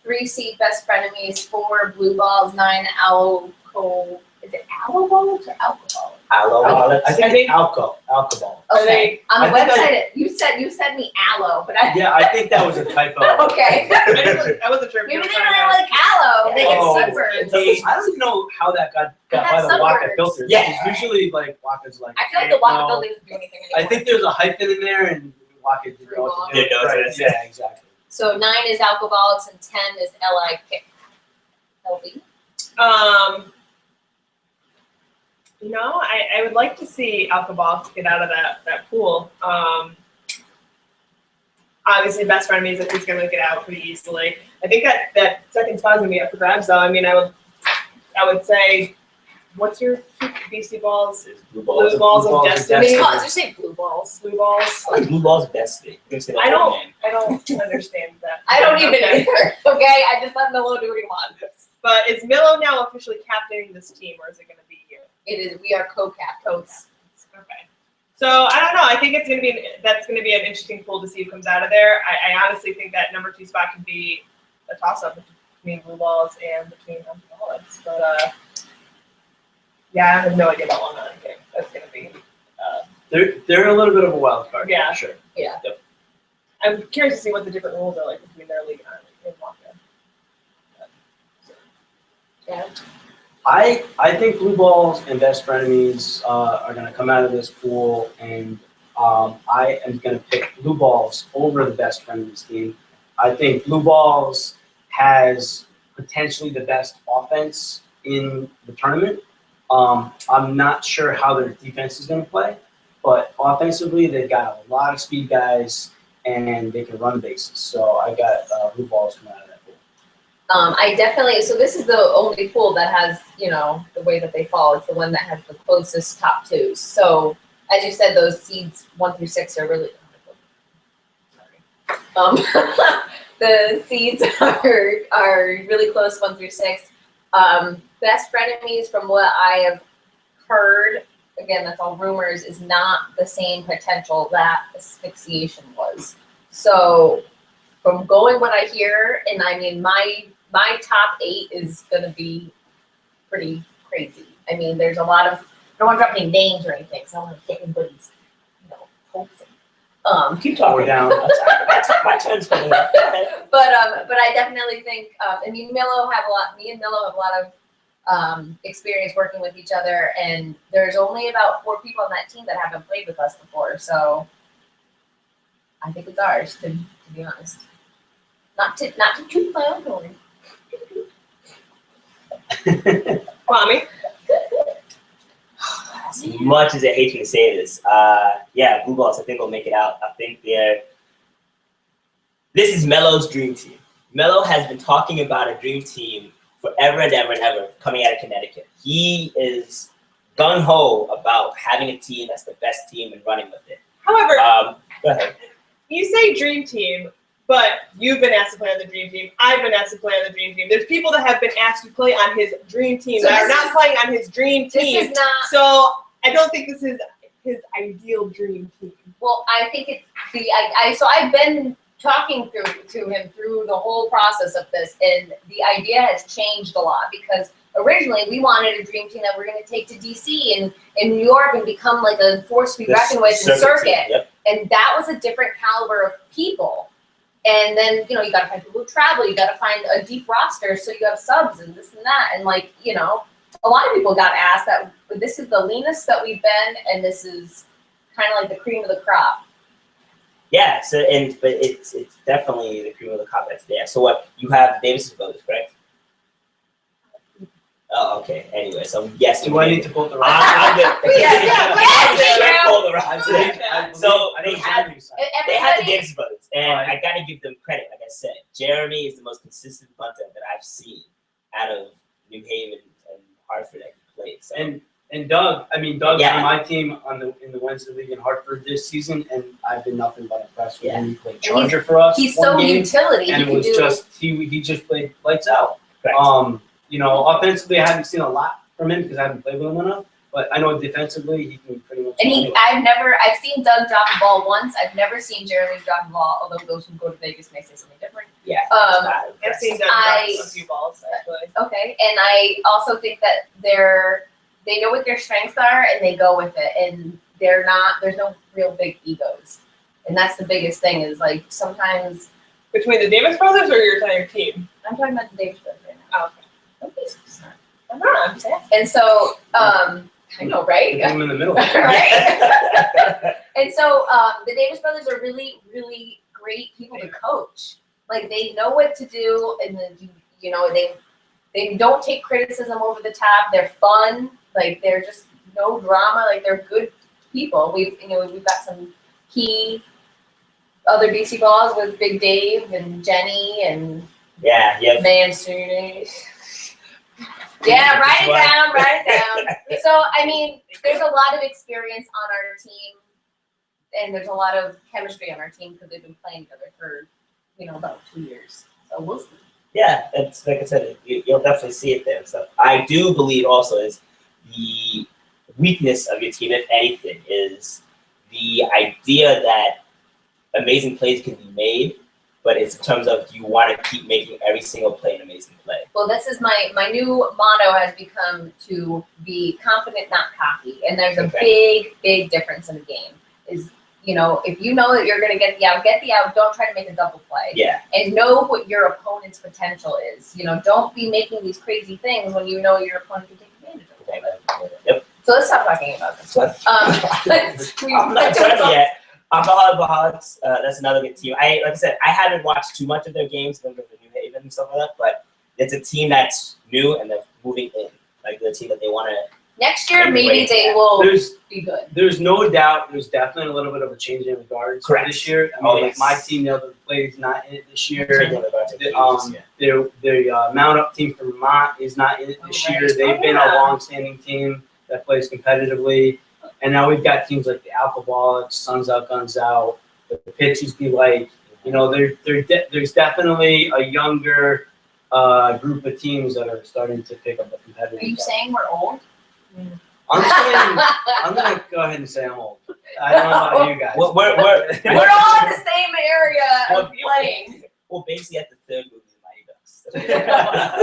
3 seed best frenemies, 4 blue balls, 9 alcohol. Is it aloe balls or alcohol?
Aloe.
I think alcohol.
Okay. On the
I think
website, you said me aloe, but I.
Yeah, I think that was a typo.
Okay.
I wasn't sure. if you
Maybe
were
they
talking
don't
about-
like aloe. They
Oh,
get sunburned.
I don't even know how that got by the
sunburns.
Waka filters.
Yeah.
Because usually like Waka's like.
I feel like the Waka
no.
building doesn't do anything
I
anymore.
think there's a hyphen in there, and Waka didn't know what to do.
Didn't know what to
Right.
do.
Yeah, exactly.
So 9 is alcoholics and 10 is LI kick. LV.
I would like to see Alcoholics get out of that pool. Obviously, best friend means that he's going to get out pretty easily. I think that second spot is going to be up for grabs, though. I mean, I would say, what's your BC balls?
Blue
Blue
balls.
balls
Blue
of
balls of
destiny.
destiny.
Just say blue balls.
Blue balls.
I like blue balls destiny.
I don't understand that.
I don't even
Okay.
either. Okay, I just let Milo do what he wants.
But is Milo now officially captaining this team, or is it going to be you?
It is. We are co-captains.
Okay. So I don't know. I think that's going to be an interesting pool to see who comes out of there. I honestly think that number 2 spot could be a toss-up between blue balls and between alcoholics. But yeah, I have no idea about One-Tourney. That's going to be.
They're a little bit of a wild card.
Yeah.
For sure.
I'm curious to see what the different rules are like between their league and our league in Waka.
Yeah.
I think blue balls and best frenemies are going to come out of this pool, and I am going to pick blue balls over the best frenemies team. I think blue balls has potentially the best offense in the tournament. I'm not sure how their defense is going to play, but offensively they've got a lot of speed guys and they can run the bases. So I got blue balls coming out of that pool.
I definitely, so this is the only pool that has, the way that they fall. It's the one that has the closest top 2s. So, as you said, those seeds 1 through 6 are really, the seeds are really close 1 through 6. Best frenemies, from what I have heard, again, that's all rumors, is not the same potential that asphyxiation was. So, from going what I hear, and I mean, my top 8 is going to be pretty crazy. I mean, there's a lot of, I don't want to drop any names or anything, so I don't want to get anybody's, hopes.
Keep talking.
We're down.
My turn's coming up.
But I definitely think, me and Milo have a lot of experience working with each other, and there's only about 4 people on that team that haven't played with us before, so I think it's ours, to be honest. Not to toot my own horn.
Kwame?
As much as I hate to say this, yeah, blue balls, I think will make it out. I think this is Melo's dream team. Melo has been talking about a dream team forever and ever and ever coming out of Connecticut. He is gung-ho about having a team that's the best team and running with it.
However,
Go ahead.
you say dream team, but you've been asked to play on the dream team. I've been asked to play on the dream team. There's people that have been asked to play on his dream team
So
that are
this
not
is-
playing on his dream team.
This is not,
So I don't think this is his ideal dream team.
well, I think it's so I've been talking to him through the whole process of this, and the idea has changed a lot, because originally we wanted a dream team that we're going to take to DC and in New York and become like a force to be reckoned with in circuit.
Yep.
And that was a different caliber of people. And then, you know, you gotta find people who travel, you gotta find a deep roster so you have subs and this and that. And like, you know, a lot of people got asked that this is the leanest that we've been, and this is kind of like the cream of the crop.
Yeah, so but it's definitely the cream of the crop that's there. So what, you have Davis's brothers, correct? Oh, okay. Anyway, so yes.
Do I need to pull the
I'm good.
Yes,
Pull the rods. So they have the
Everybody,
Davis brothers, and
Right.
I gotta give them credit. Like I said, Jeremy is the most consistent punter that I've seen out of New Haven and Hartford that he played. So.
And Doug, Doug's
Yeah.
on my team in the Wednesday League in Hartford this season, and I've been nothing but impressed with him. He played Charger for us.
he's
one
so
game,
utility.
and
He
it was
can do
just he just played lights out.
Correct.
You know, offensively, I haven't seen a lot from him because I haven't played with him enough. But I know defensively, he can pretty much.
And
do
I've seen Doug drop a ball once. I've never seen Jeremy drop a ball, although those who go to Vegas may say something different.
Yeah.
I've seen Doug drop a few balls actually.
Okay, and I also think that they know what their strengths are and they go with it, and there's no real big egos, and that's the biggest thing. Is like sometimes
Between the Davis brothers or your entire team?
I'm talking about the Davis brothers right now.
Oh, okay.
Don't be so smart.
I'm not. I'm just asking.
And so I know,
Put
right?
him in the middle.
Right. And so the Davis brothers are really, really great people to coach. Like they know what to do, and then you know they don't take criticism over the top. They're fun. Like they're just no drama. Like they're good people. We've got some key other BC balls with Big Dave and Jenny and
Yeah.
Mansuni. Yeah, write it down. So, I mean, there's a lot of experience on our team, and there's a lot of chemistry on our team because they've been playing together for, about 2 years. So we'll see.
Yeah, it's like I said, you'll definitely see it there and stuff. I do believe also is the weakness of your team, if anything, is the idea that amazing plays can be made, but it's in terms of you want to keep making every single play an amazing play.
Well, this is my new motto has become to be confident, not cocky. And there's a big difference in the game. Is, if you know that you're going to get the out, don't try to make a double play.
Yeah.
And know what your opponent's potential is. Don't be making these crazy things when you know your opponent can take advantage of it.
Yep.
So let's stop talking about this.
I'm not done yet. Alcoholics, that's another good team. Like I said, I haven't watched too much of their games because of the New Haven and stuff like that, but it's a team that's new and they're moving in. Like the team that they want to.
Next year, maybe they will be good.
There's no doubt. There's definitely a little bit of a change in regards for this year. Like my team, the play's not in it this year. The Mount Up team from Vermont is not in it this year. They've been a long-standing team that plays competitively. And now we've got teams like the Alcoholics, Suns Out, Guns Out, the Pitches Be Like. There's definitely a younger group of teams that are starting to pick up a competitive.
Are you saying we're old?
I'm gonna go ahead and say I'm old. I don't know about you guys.
We're
all in the same area of playing.
Well, basically at the third movie in Mighty Ducks.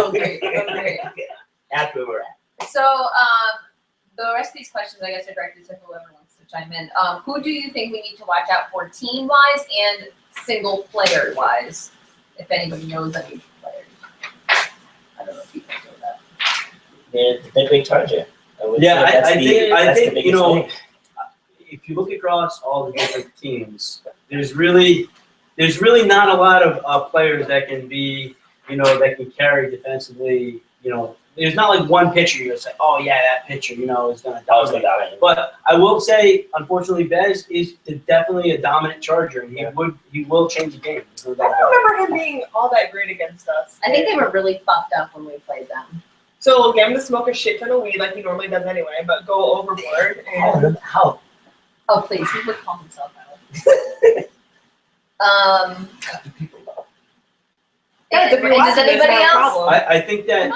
Okay.
That's where we're at.
So, the rest of these questions, I guess, are directed to whoever wants to chime in. Who do you think we need to watch out for team-wise and single-player-wise? If anybody knows any players. I don't know if you can do that.
They're the big Charger.
Yeah, I think
the thing.
if you look across all the different teams, there's really not a lot of players that can be, that can carry defensively. There's not like one pitcher you'll say, oh yeah, that pitcher, is going to dominate. But I will say, unfortunately, Bez is definitely a dominant Charger, and he will change the game.
I don't remember him being all that great against us.
I think they were really fucked up when we played them.
So we'll get him to smoke a shit ton of weed like he normally does anyway, but go overboard. And
How?
Oh, please, he would call himself out.
Yeah,
and does anybody else?
I think that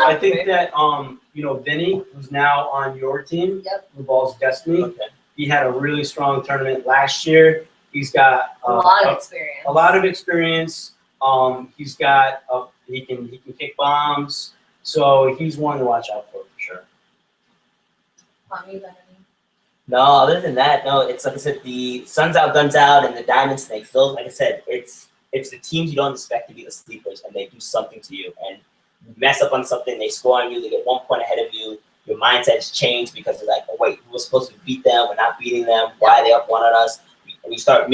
Vinny, who's now on your team, Blue Balls Destiny, he had a really strong tournament last year. He's got
a lot of experience.
A lot of experience. He's got he can kick bombs, so he's one to watch out for sure.
No, other than that, no. It's like I said, the Suns Out, Guns Out, and the Diamond Snakes. Those, like I said, it's it's the teams you don't expect to be the sleepers, and they do something to you, and you mess up on something, they score on you, they get 1 point ahead of you. Your mindset's changed because it's like, oh wait, we were supposed to beat them, we're not beating them. Why are they up 1 on us? And you start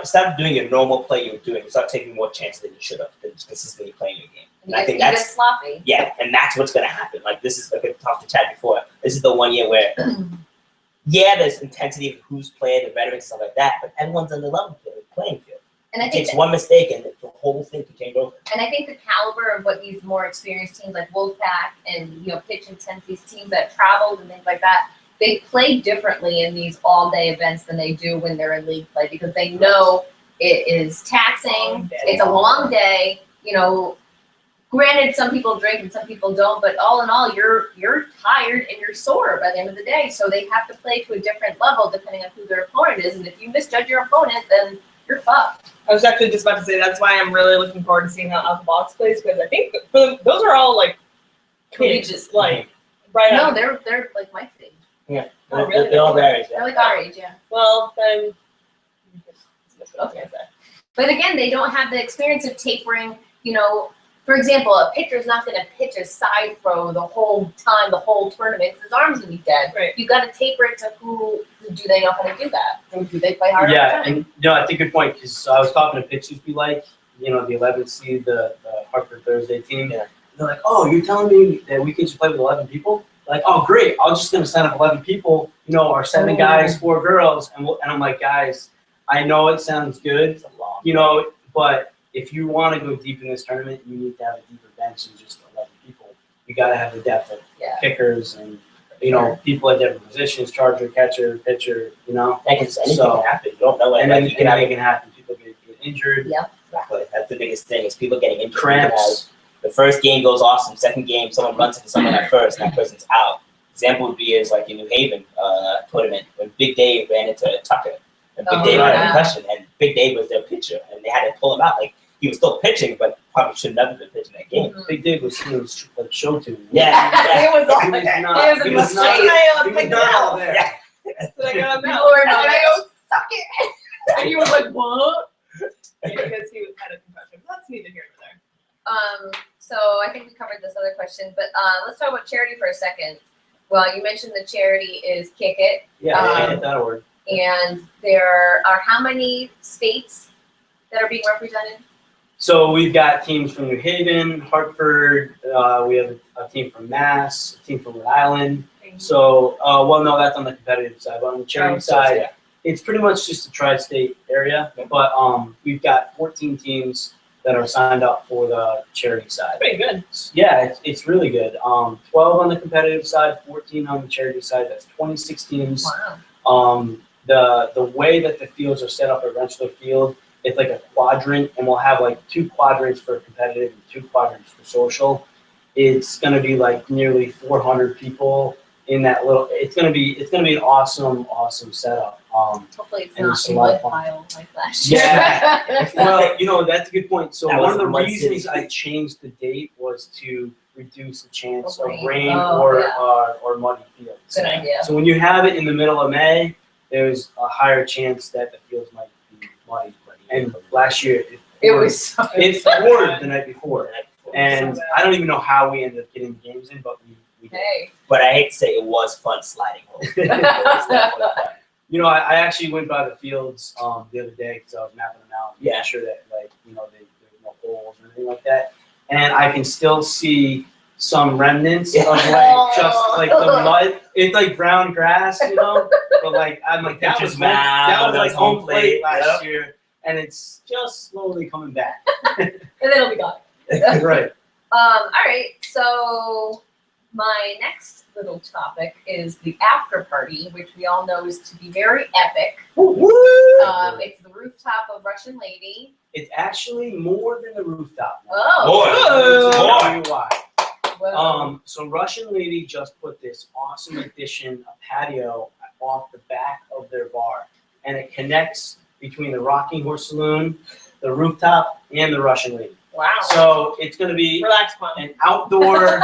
instead of doing your normal play you're doing, you start taking more chances than you should have, than consistently playing your game. And I think
you get
that's
sloppy.
yeah, and that's what's gonna happen. Like this is like I talked to Chad before. This is the 1 year where yeah, there's intensity of who's playing, the veterans and stuff like that, but everyone's on the level playing field.
And I
It
think
takes one mistake and the whole thing can change over.
And I think the caliber of what these more experienced teams like Wolfpack and pitch intense, these teams that traveled and things like that, they play differently in these all-day events than they do when they're in league play because they know it is taxing. It's a long day. Granted, some people drink and some people don't, but all in all, you're tired and you're sore by the end of the day. So they have to play to a different level depending on who their opponent is. And if you misjudge your opponent, then you're fucked.
I was actually just about to say that's why I'm really looking forward to seeing how Out the Box plays because I think those are all like kids, like right
No,
out.
they're like my age.
Yeah.
Oh, really?
They're all varies,
They're
yeah.
like our age, yeah.
Well, then.
Okay. But again, they don't have the experience of tapering. For example, a pitcher's not going to pitch a side throw the whole time, the whole tournament. 'Cause his arm's going to be dead.
Right.
You got to taper it to who do they know how to do that? And do they play hard all the
Yeah,
time?
and I think good point because I was talking to pitchers be like, the 11th seed, the Hartford Thursday team.
Yeah.
They're like, oh, you're telling me that we can just play with 11 people? Like, oh, great. I'm just gonna sign up 11 people. Our 7 guys, 4 girls, and I'm like, guys, I know it sounds good,
It's a long
but if you want to go deep in this tournament, you need to have a deeper bench than just 11 people. You got to have the depth of
Yeah.
kickers and people at different positions, charger, catcher, pitcher.
Because anything
So-
can happen. You don't know
And
it.
then
Like, you can
anything
have
can happen. People get injured,
exactly. That's the biggest thing is people getting injured.
cramps.
The first game goes awesome. Second game, someone runs into someone at first, and that person's out. Example would be is like in New Haven tournament when Big Dave ran into Tucker, and Big
Oh,
Dave had a
yeah.
concussion, and Big Dave was their pitcher, and they had to pull him out. Like he was still pitching, but probably should never have been pitching that game.
Big Dave was singing like show tune.
Yeah,
It was all
He was
there.
not-
It was
he
a
was
mistake.
not- he was not all there.
yeah.
So I got him
People
out.
were not. And I go, suck it.
And he was like, what? Because he had a concussion. That's neither here nor there.
So I think we covered this other question, but let's talk about charity for a second. Well, you mentioned the charity is Kick It,
Yeah, that'll work.
and there are how many states that are being represented?
So we've got teams from New Haven, Hartford. We have a team from Mass, a team from Rhode Island. So, no, that's on the competitive side. But on the charity side,
yeah.
it's pretty much just a tri-state area. But we've got 14 teams that are signed up for the charity side.
Pretty good.
Yeah, it's really good. 12 on the competitive side, 14 on the charity side. That's 26 teams.
Wow.
The way that the fields are set up at Rensselaer Field, it's like a quadrant, and we'll have like 2 quadrants for competitive and 2 quadrants for social. It's gonna be like nearly 400 people in that little. It's gonna be an awesome setup.
Hopefully it's
And
not
it's a
in
lot
wood
of fun.
pile like last year.
Yeah. Well, that's a good point. So
That
one
was
of the
a mud
reasons
city.
I changed the date was to reduce the chance
Of
of
rain.
rain
Oh,
or
yeah.
muddy fields.
Good idea.
So when you have it in the middle of May, there's a higher chance that the fields might be muddy. And last year
It was so
it poured the night before, and
So bad.
I don't even know how we ended up getting the games in, but we did.
Hey.
But I hate to say it was fun sliding home. It was definitely fun.
I actually went by the fields the other day because I was mapping them out, making
Yeah.
sure that there's no holes or anything like that, and I can still see some remnants of just like the mud. It's like brown grass, but like I'm like that was
Pitcher's
home, that
mound,
was like
that's
home
home
plate
plate,
last
yep.
year, and it's just slowly coming back.
And then it'll be gone.
Right.
All right, so my next little topic is the after party, which we all know is to be very epic. It's the rooftop of Russian Lady.
It's actually more than the rooftop.
Oh.
I'll tell you why.
Well,
So Russian Lady just put this awesome addition, a patio off the back of their bar, and it connects between the Rocking Horse Saloon, the rooftop, and the Russian Lady.
wow.
So it's going to be
Relax, Mom.
an outdoor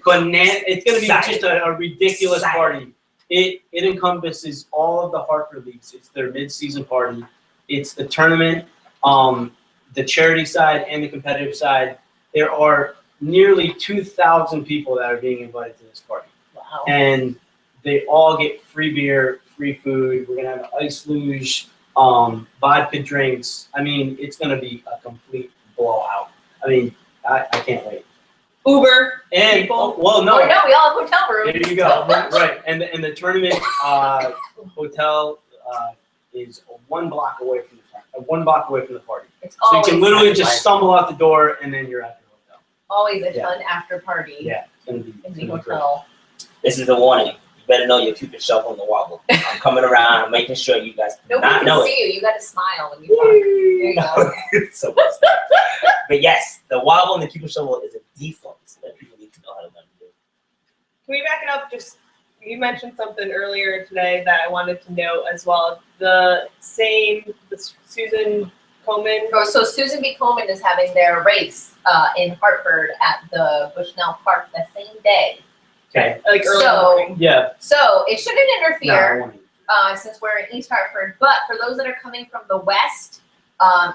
banana. It's going to be
Exciting.
just a ridiculous
Exciting.
party. It encompasses all of the Hartford leagues. It's their mid-season party. it's the tournament, the charity side and the competitive side. There are nearly 2,000 people that are being invited to this party.
Wow.
And they all get free beer, free food. We're gonna have an ice luge, vodka drinks. I mean, it's gonna be a complete blowout. I mean, I can't wait.
Uber
And
people.
well, no,
Oh, no, we all have hotel rooms.
there you go. Right, and the tournament hotel is 1 block away from the party.
It's
So you
always,
can literally just stumble out the door and then you're at the hotel.
always a
Yeah.
fun after party
Yeah, it's gonna be,
in
it's
the
gonna be great.
hotel.
This is the warning. You better know your Cupid shuffle and the wobble. I'm coming around. I'm making sure you guys do
Nobody
not
can
know
see you. You got to smile when you talk. There you go.
it. So, but yes, the wobble and the Cupid shuffle is a default that people need to know how to learn to do.
Can we back it up? Just you mentioned something earlier today that I wanted to know as well. The Susan Komen.
Oh, so Susan B. Coleman is having their race in Hartford at the Bushnell Park the same day.
Okay.
Like early
So-
morning.
Yeah.
So it shouldn't
No, I
interfere
want it.
since we're in East Hartford. But for those that are coming from the west,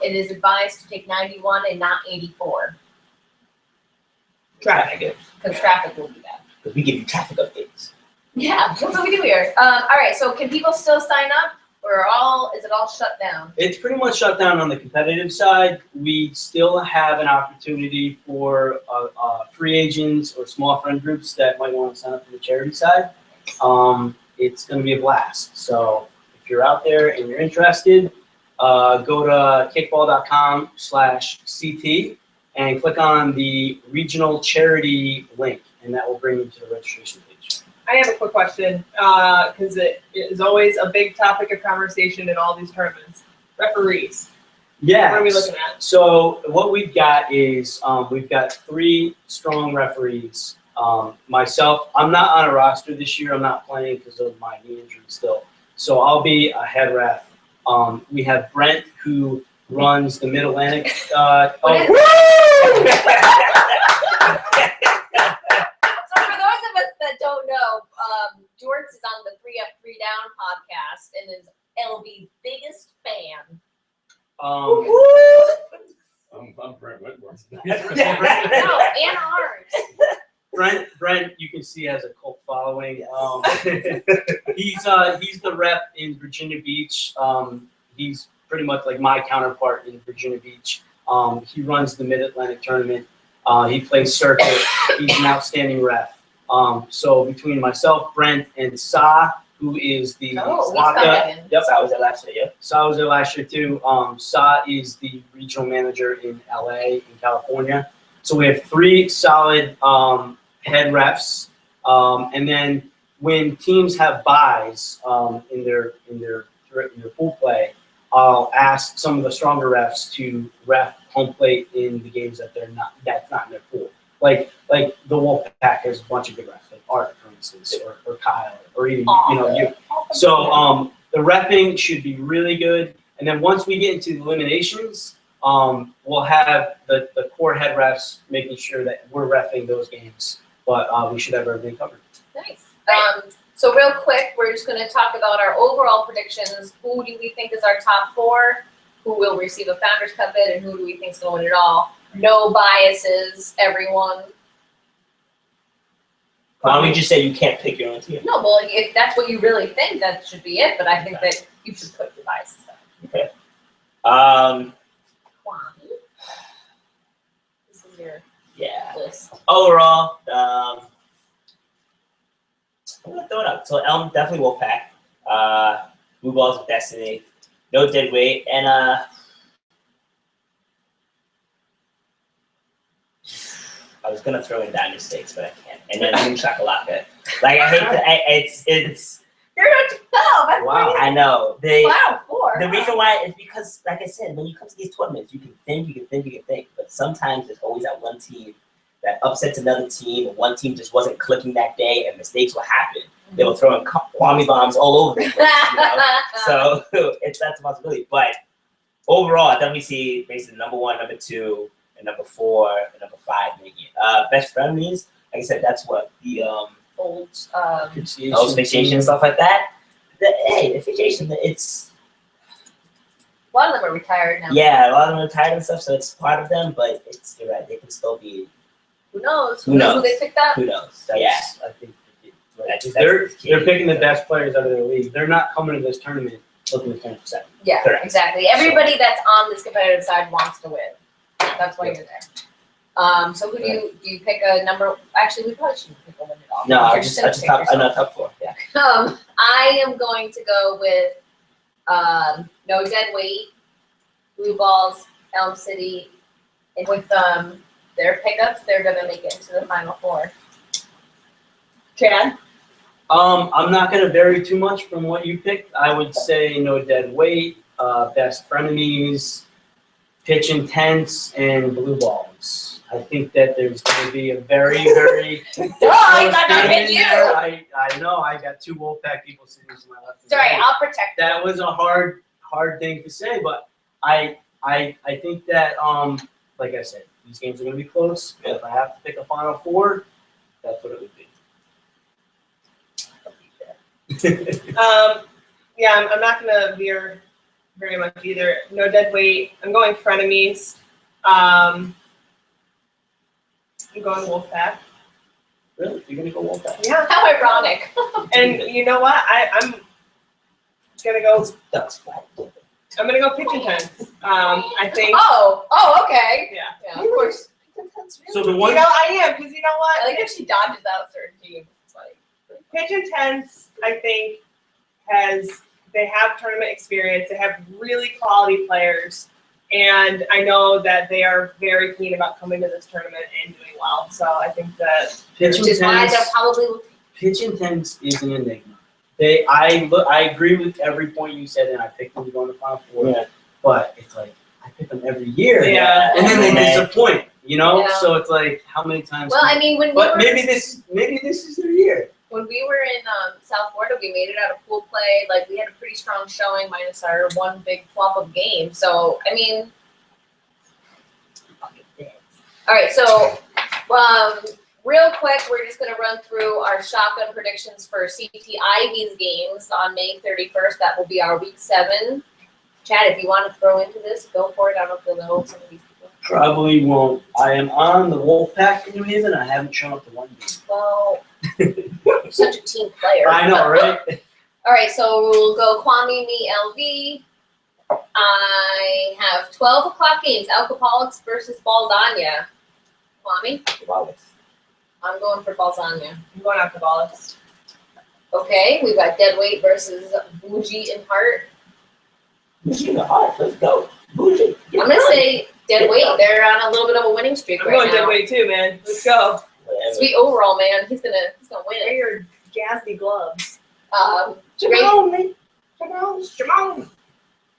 it is advised to take 91 and not 84
Traffic.
because traffic will be bad.
Because we give you traffic updates.
Yeah, that's what we do here. All right, so can people still sign up, or is it all shut down?
It's pretty much shut down on the competitive side. We still have an opportunity for free agents or small friend groups that might want to sign up for the charity side. It's going to be a blast. So if you're out there and you're interested, go to kickball.com/CT and click on the regional charity link, and that will bring you to the registration page.
I have a quick question because it is always a big topic of conversation in all these tournaments. Referees.
Yeah.
What are we looking at?
So what we've got is we've got 3 strong referees. Myself, I'm not on a roster this year. I'm not playing because of my knee injury still. So I'll be a head ref. We have Brent, who runs the Mid-Atlantic.
So for those of us that don't know, George is on the 3 Up, 3 Down podcast and is LVee's biggest fan.
Um,
I'm Brent Whitworth.
No, and ours.
Brent, you can see has a cult following. He's the rep in Virginia Beach. He's pretty much like my counterpart in Virginia Beach. He runs the Mid-Atlantic tournament. He plays circuit. He's an outstanding ref. So between myself, Brent, and Sa, who is the
Oh, he's
WAKA.
coming.
Yep,
So I was there last year. Yep.
Sa was there last year too. Sa is the regional manager in LA, in California. So we have 3 solid head refs. And then when teams have buys in their pool play, I'll ask some of the stronger refs to ref home plate in the games that's not in their pool. Like the Wolfpack has a bunch of good refs, like Art, for instance, or Kyle, or even you. So the reffing should be really good. And then once we get into the eliminations, we'll have the core head refs making sure that we're reffing those games. But we should have everything covered.
Nice. So real quick, we're just going to talk about our overall predictions. Who do we think is our top 4? Who will receive a Founders Cup bid, and who do we think is going to win it all? No biases, everyone.
Why don't we just say you can't pick your own team?
No, well, if that's what you really think, that should be it. But I think that you should put your biases down.
Okay.
Kwame, this is your list.
Overall, I'm gonna throw it up. So Elm definitely Wolfpack. Blue Balls of Destiny. No dead weight, and I was gonna throw in Diamond Stakes, but I can't. And then Boom Shakalaka. Like I hate to. It's.
You're not 12. That's
Wow.
crazy.
I know.
Wow, 4.
The reason why is because, like I said, when you come to these tournaments, you can think, but sometimes there's always that one team that upsets another team, and one team just wasn't clicking that day, and mistakes will happen. They were throwing Kwame bombs all over the place, you know? So that's a possibility. But overall, I definitely see basically number 1, number 2, and number 4, and number 5 making it. Best friend means, like I said, that's what the
old
asphyxiation and stuff like that. Hey, asphyxiation, it's
A lot of them are retired now.
Yeah, a lot of them are retired and stuff, so it's part of them. But you're right, they can still be.
Who knows?
Who
Who knows
knows?
who they picked up?
Who knows?
That's,
Yeah.
I think
That's
they're
the key.
picking the best players out of their league. They're not coming to this tournament looking to finish second.
Yeah,
Correct.
exactly. Everybody that's on this competitive side wants to win. That's why you're there. So who do you pick a number? Actually, we probably shouldn't pick a limit off.
No, I
You're
just
gonna pick yourself.
top 4. Yeah.
I am going to go with no dead weight, blue balls, Elm City, and with their pickups, they're gonna make it into the final 4. Chad?
I'm not gonna vary too much from what you picked. I would say no dead weight, best frenemies, pitch intense, and blue balls. I think that there's gonna be a very, very
I thought I hit you.
I know, I got 2 Wolfpack people sitting to my left. and
Sorry,
right.
I'll protect you.
That was a hard thing to say, but I think that like I said, these games are gonna be close.
Yeah.
If I have to pick a final 4, that's what it would be.
Yeah, I'm not gonna veer very much either. No dead weight. I'm going frenemies. I'm going Wolfpack.
Really? You're gonna go Wolfpack?
Yeah.
How ironic.
And you know what? I'm gonna go.
That's fine.
I'm gonna go pitch intense. I think.
Oh, okay.
Yeah.
Yeah, of course.
So the
You
one,
know I am because you know what?
I like if she dodges out certain teams. It's like,
Pitch Intense, I think, they have tournament experience. They have really quality players, and I know that they are very keen about coming to this tournament and doing well. So I think that
pitch
which is why
intense.
they're probably
Pitch intense is an enigma. I agree with every point you said, and I picked them to go in the final 4.
Yeah.
But it's like I pick them every year,
Yeah.
and then they
Yeah.
disappoint. You know,
Yeah.
so it's like how many times?
Well, I mean,
but maybe this is their year.
when we were in South Florida, we made it out of pool play. Like, we had a pretty strong showing minus our one big flop of game. So, I mean, all right. So, real quick, we're just going to run through our shotgun predictions for CT Ivy's games on May 31st. That will be our week 7. Chad, if you want to throw into this, go for it. I don't know if you'll know some of these people.
Probably won't. I am on the Wolfpack in New Haven. I haven't shown up to one game.
Well, you're such a team player.
I know, right?
All right, so we'll go Kwame, me, LV. I have 12 o'clock games, Alcoholics versus Balzania. Kwame, I'm going for Balzania.
I'm going Alcoholics.
Okay, we've got Deadweight versus Bougie and Heart.
Bougie in the heart. Let's go. Bougie.
I'm going to say Deadweight. They're on a little bit of a winning streak
I'm
right
going
now.
dead weight too, man. Let's go.
Whatever.
Sweet overall, man. He's gonna win
Wear
it.
your jazzy gloves.
Great,
Jamon.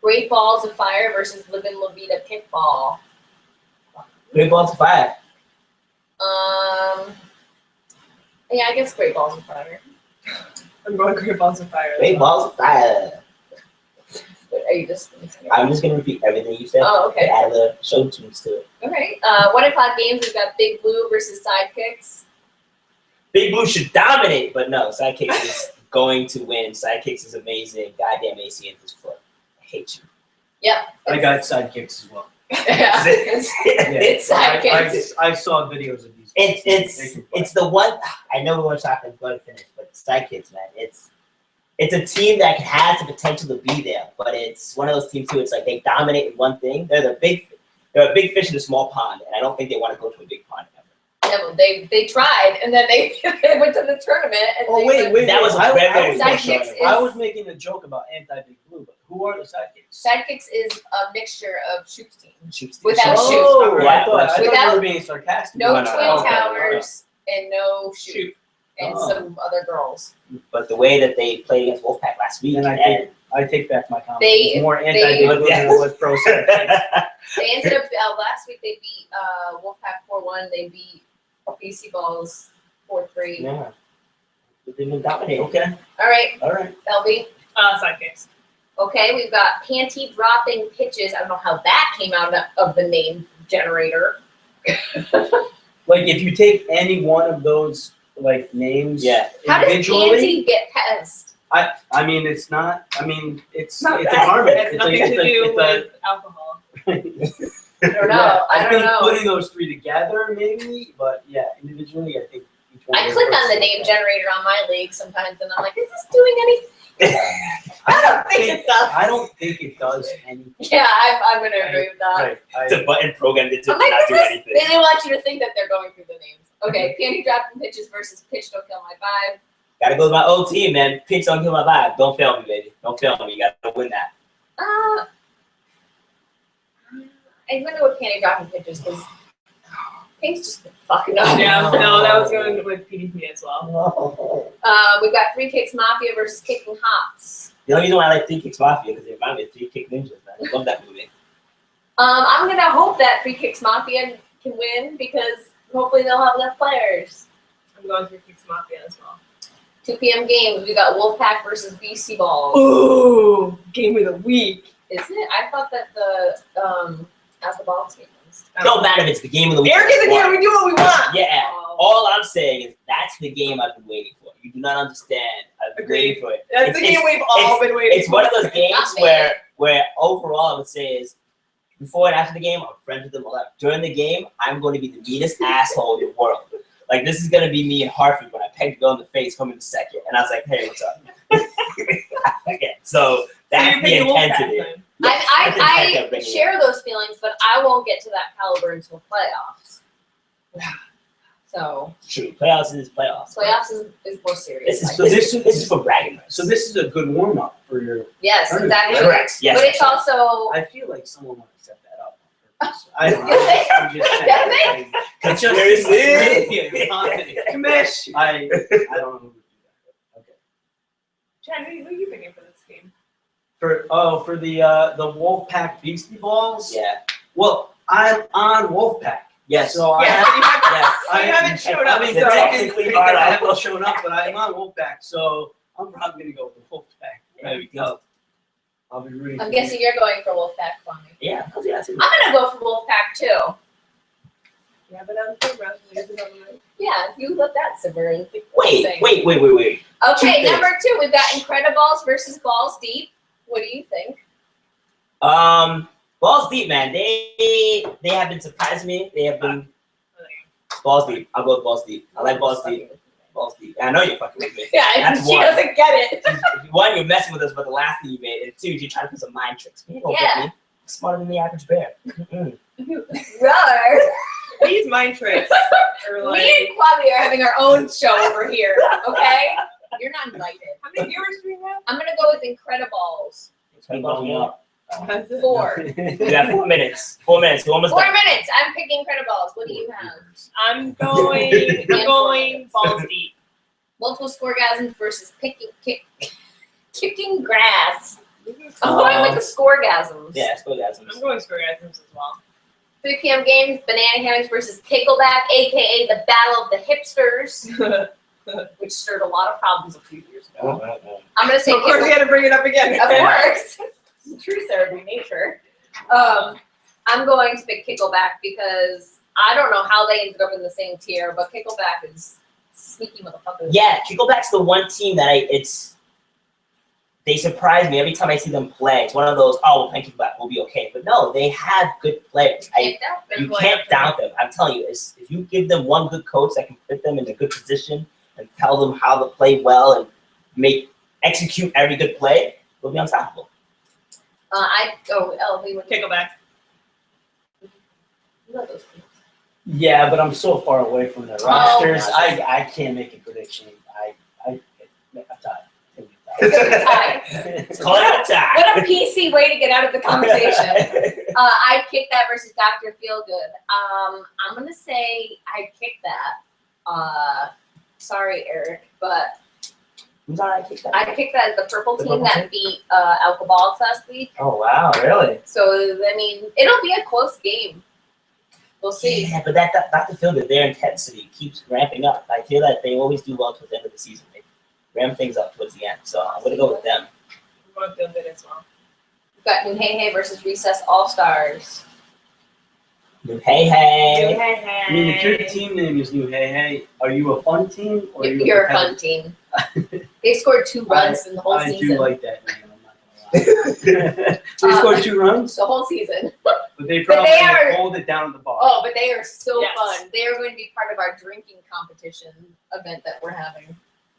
Great Balls of Fire versus Livin' La Vida Kickball.
Great Balls of Fire.
Yeah, I guess Great Balls of Fire.
I'm going Great Balls of Fire.
Great Balls of Fire.
Are you just?
I'm just gonna repeat everything you said.
Oh, okay.
Add the show tunes to it.
All right. 1 o'clock games. We've got Big Blue versus Sidekicks.
Big Blue should dominate, but no, Sidekicks is going to win. Sidekicks is amazing. Goddamn AC in his foot. I hate you.
I got sidekicks as well.
Yeah. It's Sidekicks.
I saw videos of these.
It's the one. I know we want to talk and go to finish, but Sidekicks, man, it's a team that has the potential to be there, but it's one of those teams too. It's like they dominate in one thing. They're a big fish in a small pond, and I don't think they want to go to a big pond ever.
Yeah, well, they tried, and then they went to the tournament. And
Oh,
they
wait, wait.
That was
I
very
Sidekicks
good.
I was making a joke about anti-Big Blue, but who are the sidekicks?
Sidekicks is a mixture of Shoop's team.
Shoots
Without
shoots.
shoot.
Oh,
Yeah,
I thought you
without-
were being sarcastic.
No
No,
Twin
no, okay,
Towers and no Shoop.
Shoot.
And
Oh.
some other girls.
But the way that they played against Wolfpack last week,
And I take back my comment.
They-
It's more anti-Big Blue than it was pro sidekicks.
They ended up last week. They beat Wolfpack 4-1. They beat BC Balls 4-3.
yeah, they've been dominating.
Okay,
All right,
all right.
LB.
Sidekicks.
Okay, we've got panty dropping pitches. I don't know how that came out of the name generator.
Like if you take any one of those like names
Yeah.
How does
individually,
panty get pest?
I mean, it's not. I mean, it's
Not
a
bad.
tournament.
It has
It's
nothing
a,
to
it's a,
do
it's
with alcohol.
I don't know.
Yeah,
I don't
think
know.
putting those three together, maybe, but yeah, individually, I think each one.
I
of
click
those
on the
works
name
okay.
generator on my league sometimes, and I'm like, is this doing anything?
I don't think it does.
I don't think it does anything.
Yeah, I'm gonna agree with that.
Right.
It's a button programmed into
I'm like,
not do
this is,
anything.
they want you to think that they're going through the names. Okay, panty dropping pitches versus pitch don't kill my vibe.
Gotta go with my old team, man. Pitch don't kill my vibe. Don't fail me, baby. Don't fail me. You gotta win that.
I'm gonna go with panty dropping pitches because things just been fucking up.
Yeah, no, that was going with PDP as well.
We've got 3 Kicks Mafia versus Kicking Hops.
The only reason why I like 3 Kicks Mafia because they remind me of 3 Kick Ninjas, man. I love that movie.
I'm gonna hope that 3 Kicks Mafia can win because hopefully they'll have less players.
I'm going through Kicks Mafia as well.
2 p.m. games. We got Wolfpack versus Beastie Balls.
Ooh, game of the week.
Is it? I thought that the alcohol team was.
Don't matter if it's the game of the week.
Eric isn't here. We do what we want.
Yeah.
Oh.
All I'm saying is that's the game I've been waiting for. You do not understand. I've been
Agreed.
waiting for it.
That's the game we've all been waiting
It's
for.
one of those games
Not me.
where overall I would say is before and after the game, I'm friends with them a lot. During the game, I'm going to be the meanest asshole in the world. Like, this is going to be me in Hartford when I pegged the girl in the face coming in second. And I was like, hey, what's up? Okay, so that's the intensity.
I share those feelings, but I won't get to that caliber until playoffs. So
True. Playoffs is playoffs.
playoffs is more serious.
This is for bragging rights.
So this is a good warm up for your.
Yes, exactly.
Correct. Yes.
But it's also
I feel like someone might set that up. On purpose. I don't know. I'm just saying. It's just
Conspiracy.
Commish.
I don't know who would do that. Okay.
Chad, who are you picking for this game?
For the Wolfpack Beastie Balls.
Yeah.
Well, I'm on Wolfpack.
Yes.
So
Yeah, so you haven't,
Yes.
you haven't showed up.
I mean,
They're
technically,
hard
I
on.
haven't shown up, but I'm on Wolfpack, so I'm probably gonna go with the Wolfpack.
There we go.
I'll be rooting.
I'm
for
guessing you're going for Wolfpack, Kwame.
Yeah. I'll do that too.
I'm gonna go for Wolfpack too.
Yeah, but I'm thinking about it.
Yeah, you let that simmer and think.
Wait.
Two
Okay, things.
number 2, we've got Incrediballs versus Balls Deep. What do you think?
Balls deep, man. They have been surprising me. They have been balls deep. I'll go with balls deep. I like balls deep. Balls deep. And I know you're fucking with me.
Yeah,
That's
she
one.
doesn't get it.
One, you're messing with us about the last thing you made, and 2, you're trying to put some mind tricks. You don't
Yeah.
get me. I'm smarter than the average bear. Mm-mm.
Roar.
These mind tricks are like.
Me and Kwame are having our own show over here, okay? You're not invited.
How many viewers do we have?
I'm gonna go with Incrediballs.
It's been blowing up.
4.
We got 4 minutes. 4 minutes. We're almost
4
done.
minutes. I'm picking Incrediballs. What do you have?
I'm going balls deep.
Multiple scoregasms versus kicking grass. I'm going with the scoregasms.
Yeah, let's go, guys.
I'm going scoregasms as well.
3 p.m. games, Banana Hammocks versus Pickleback, aka the Battle of the Hipsters, which stirred a lot of problems a few years ago. I'm gonna say
So of course, we had to bring it up again.
Of course. True Saturday nature. I'm going to pick Kickleback because I don't know how they ended up in the same tier, but Kickleback is sneaky motherfucker.
Yeah, Kickleback's the one team that they surprise me every time I see them play. It's one of those, oh, we'll play Kickleback, we'll be okay. But no, they have good players. You can't doubt them. I'm telling you, if you give them one good coach that can put them in a good position and tell them how to play well and execute every good play, they'll be unstoppable.
I go LVee with
Pickleback.
You love those people.
Yeah, but I'm so far away from the rosters. I can't make a prediction. I'm tied.
Call it a tie.
What a PC way to get out of the conversation. I kick that versus Dr. Feelgood. I'm gonna say I kick that. Sorry, Eric, but
Who's on I kick that?
I kicked that as the purple
The
team
purple
that beat Alcoballs last week.
Oh wow, really?
So I mean, it'll be a close game. We'll see.
Yeah, but that Dr. Fielder, their intensity keeps ramping up. I feel that they always do well towards the end of the season. They ramp things up towards the end. So I'm gonna go with them.
I'm going to feel good as well.
We've got New Hey Hey versus Recess All Stars.
New Hey Hey.
Hey, hey.
I mean, if your team name is New Hey Hey, are you a fun team or are you
You're a fun team. They scored 2 runs in the whole
I
season.
do like that name. I'm not gonna lie. They scored 2 runs,
The whole season.
but they
But
probably
they are-
hold it down at the bar.
Oh, but they are so
Yes.
fun. They are going to be part of our drinking competition event that we're having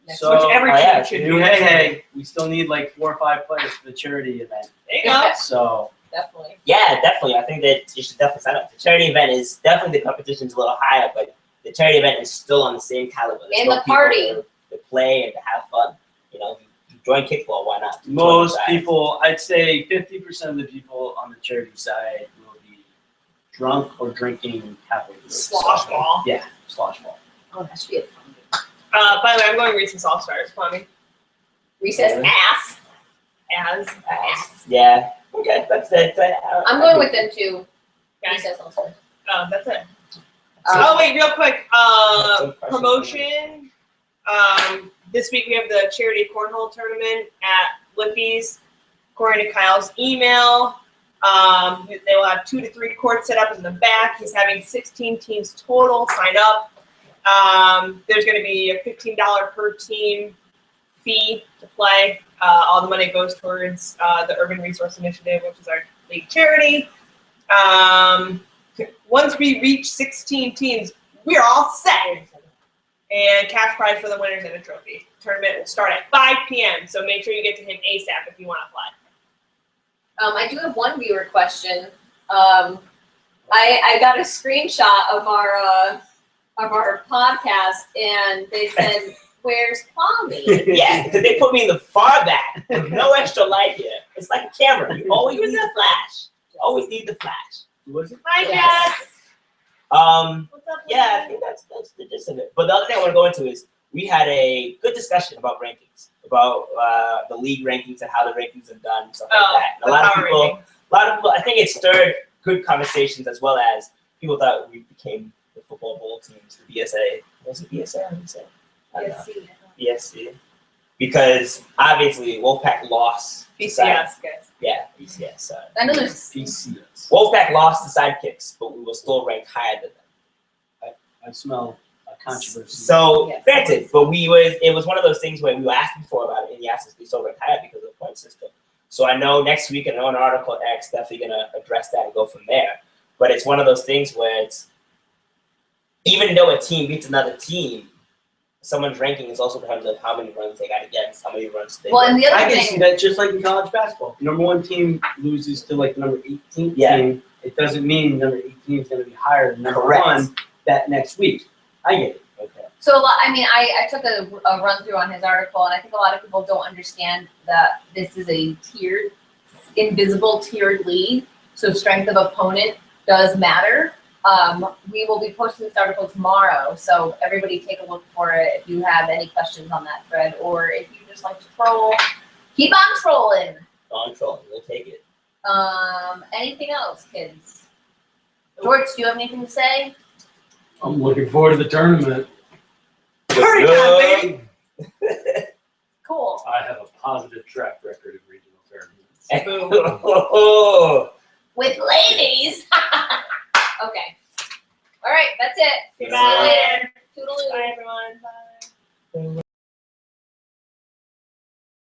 next
So,
week.
Which every
oh, yeah,
team should
New
do.
Hey Hey, we still need like 4 or 5 players for the charity event.
There you go.
So
Definitely.
Yeah, definitely. I think that you should definitely sign up. The charity event is definitely, the competition's a little higher, but the charity event is still on the same caliber. There's
And
still
the
people
party.
to play and to have fun. You know, you join kickball, why not? Join
most
the sides.
people, I'd say 50% of the people on the charity side will be drunk or drinking halfway through.
Slosh ball.
Yeah, slosh ball.
Oh, that should be a fun game.
By the way, I'm going Recess All Stars. Mommy.
Recess ass.
As.
Yeah. Okay, that's it.
I'm going with them too.
Okay.
Recess also.
That's it.
Um,
Oh wait, real quick.
Some questions.
Promotion. This week we have the charity cornhole tournament at LVee's. According to Kyle's email, they will have 2 to 3 courts set up in the back. He's having 16 teams total sign up. There's going to be a $15 per team fee to play. All the money goes towards the Urban Resource Initiative, which is our league charity. Once we reach 16 teams, we're all set. And cash prize for the winners and a trophy. Tournament will start at 5 p.m. So make sure you get to him ASAP if you want to play.
I do have one viewer question. I got a screenshot of our podcast, and they said, "Where's Kwame?"
Yeah, because they put me in the far back with no extra light here. It's like a camera. You always need the flash. You always need the flash.
Was it?
Hi,
Yes.
Jess. What's up?
Yeah, I think that's the gist of it. But the other thing I want to go into is we had a good discussion about rankings, about the league rankings and how the rankings are done, stuff like that. And
the
a lot of
power
people,
rankings.
I think it stirred good conversations as well as people thought we became the football bowl teams, the BSA. Was it BSA? I don't know. I don't know. BSC. Because obviously Wolfpack lost. to side-
BCS, guys.
Yeah, BCS. Sorry.
I know there's
PCS.
Wolfpack lost the sidekicks, but we were still ranked higher than them.
I smell a controversy.
So,
Yes.
granted, but it was one of those things where we were asked before about it, and he asked us to be so ranked higher because of the point system. So I know next week, I know an article at X definitely gonna address that and go from there. But it's one of those things where it's, even though a team beats another team, someone's ranking is also depends on how many runs they got against, how many runs they
well, and the
I
other
can see
thing.
that just like in college basketball. Number 1 team loses to like the number 18
Yeah.
team. It doesn't mean number 18 is going to be higher than number
Correct.
1 that next week. I get it.
Okay.
So a lot. I mean, I took a run through on his article, and I think a lot of people don't understand that this is a tiered, invisible tiered league. So strength of opponent does matter. We will be posting this article tomorrow, so everybody take a look for it if you have any questions on that thread, or if you just like to troll, keep on trolling.
On troll, we'll take it.
Anything else, kids? George, do you have anything to say?
I'm looking forward to the tournament.
Party time, baby.
Cool.
I have a positive track record of regional tournaments.
Oh,
With ladies. Okay. All right, that's it.
Bye.
Toodaloo.
Bye, everyone. Bye.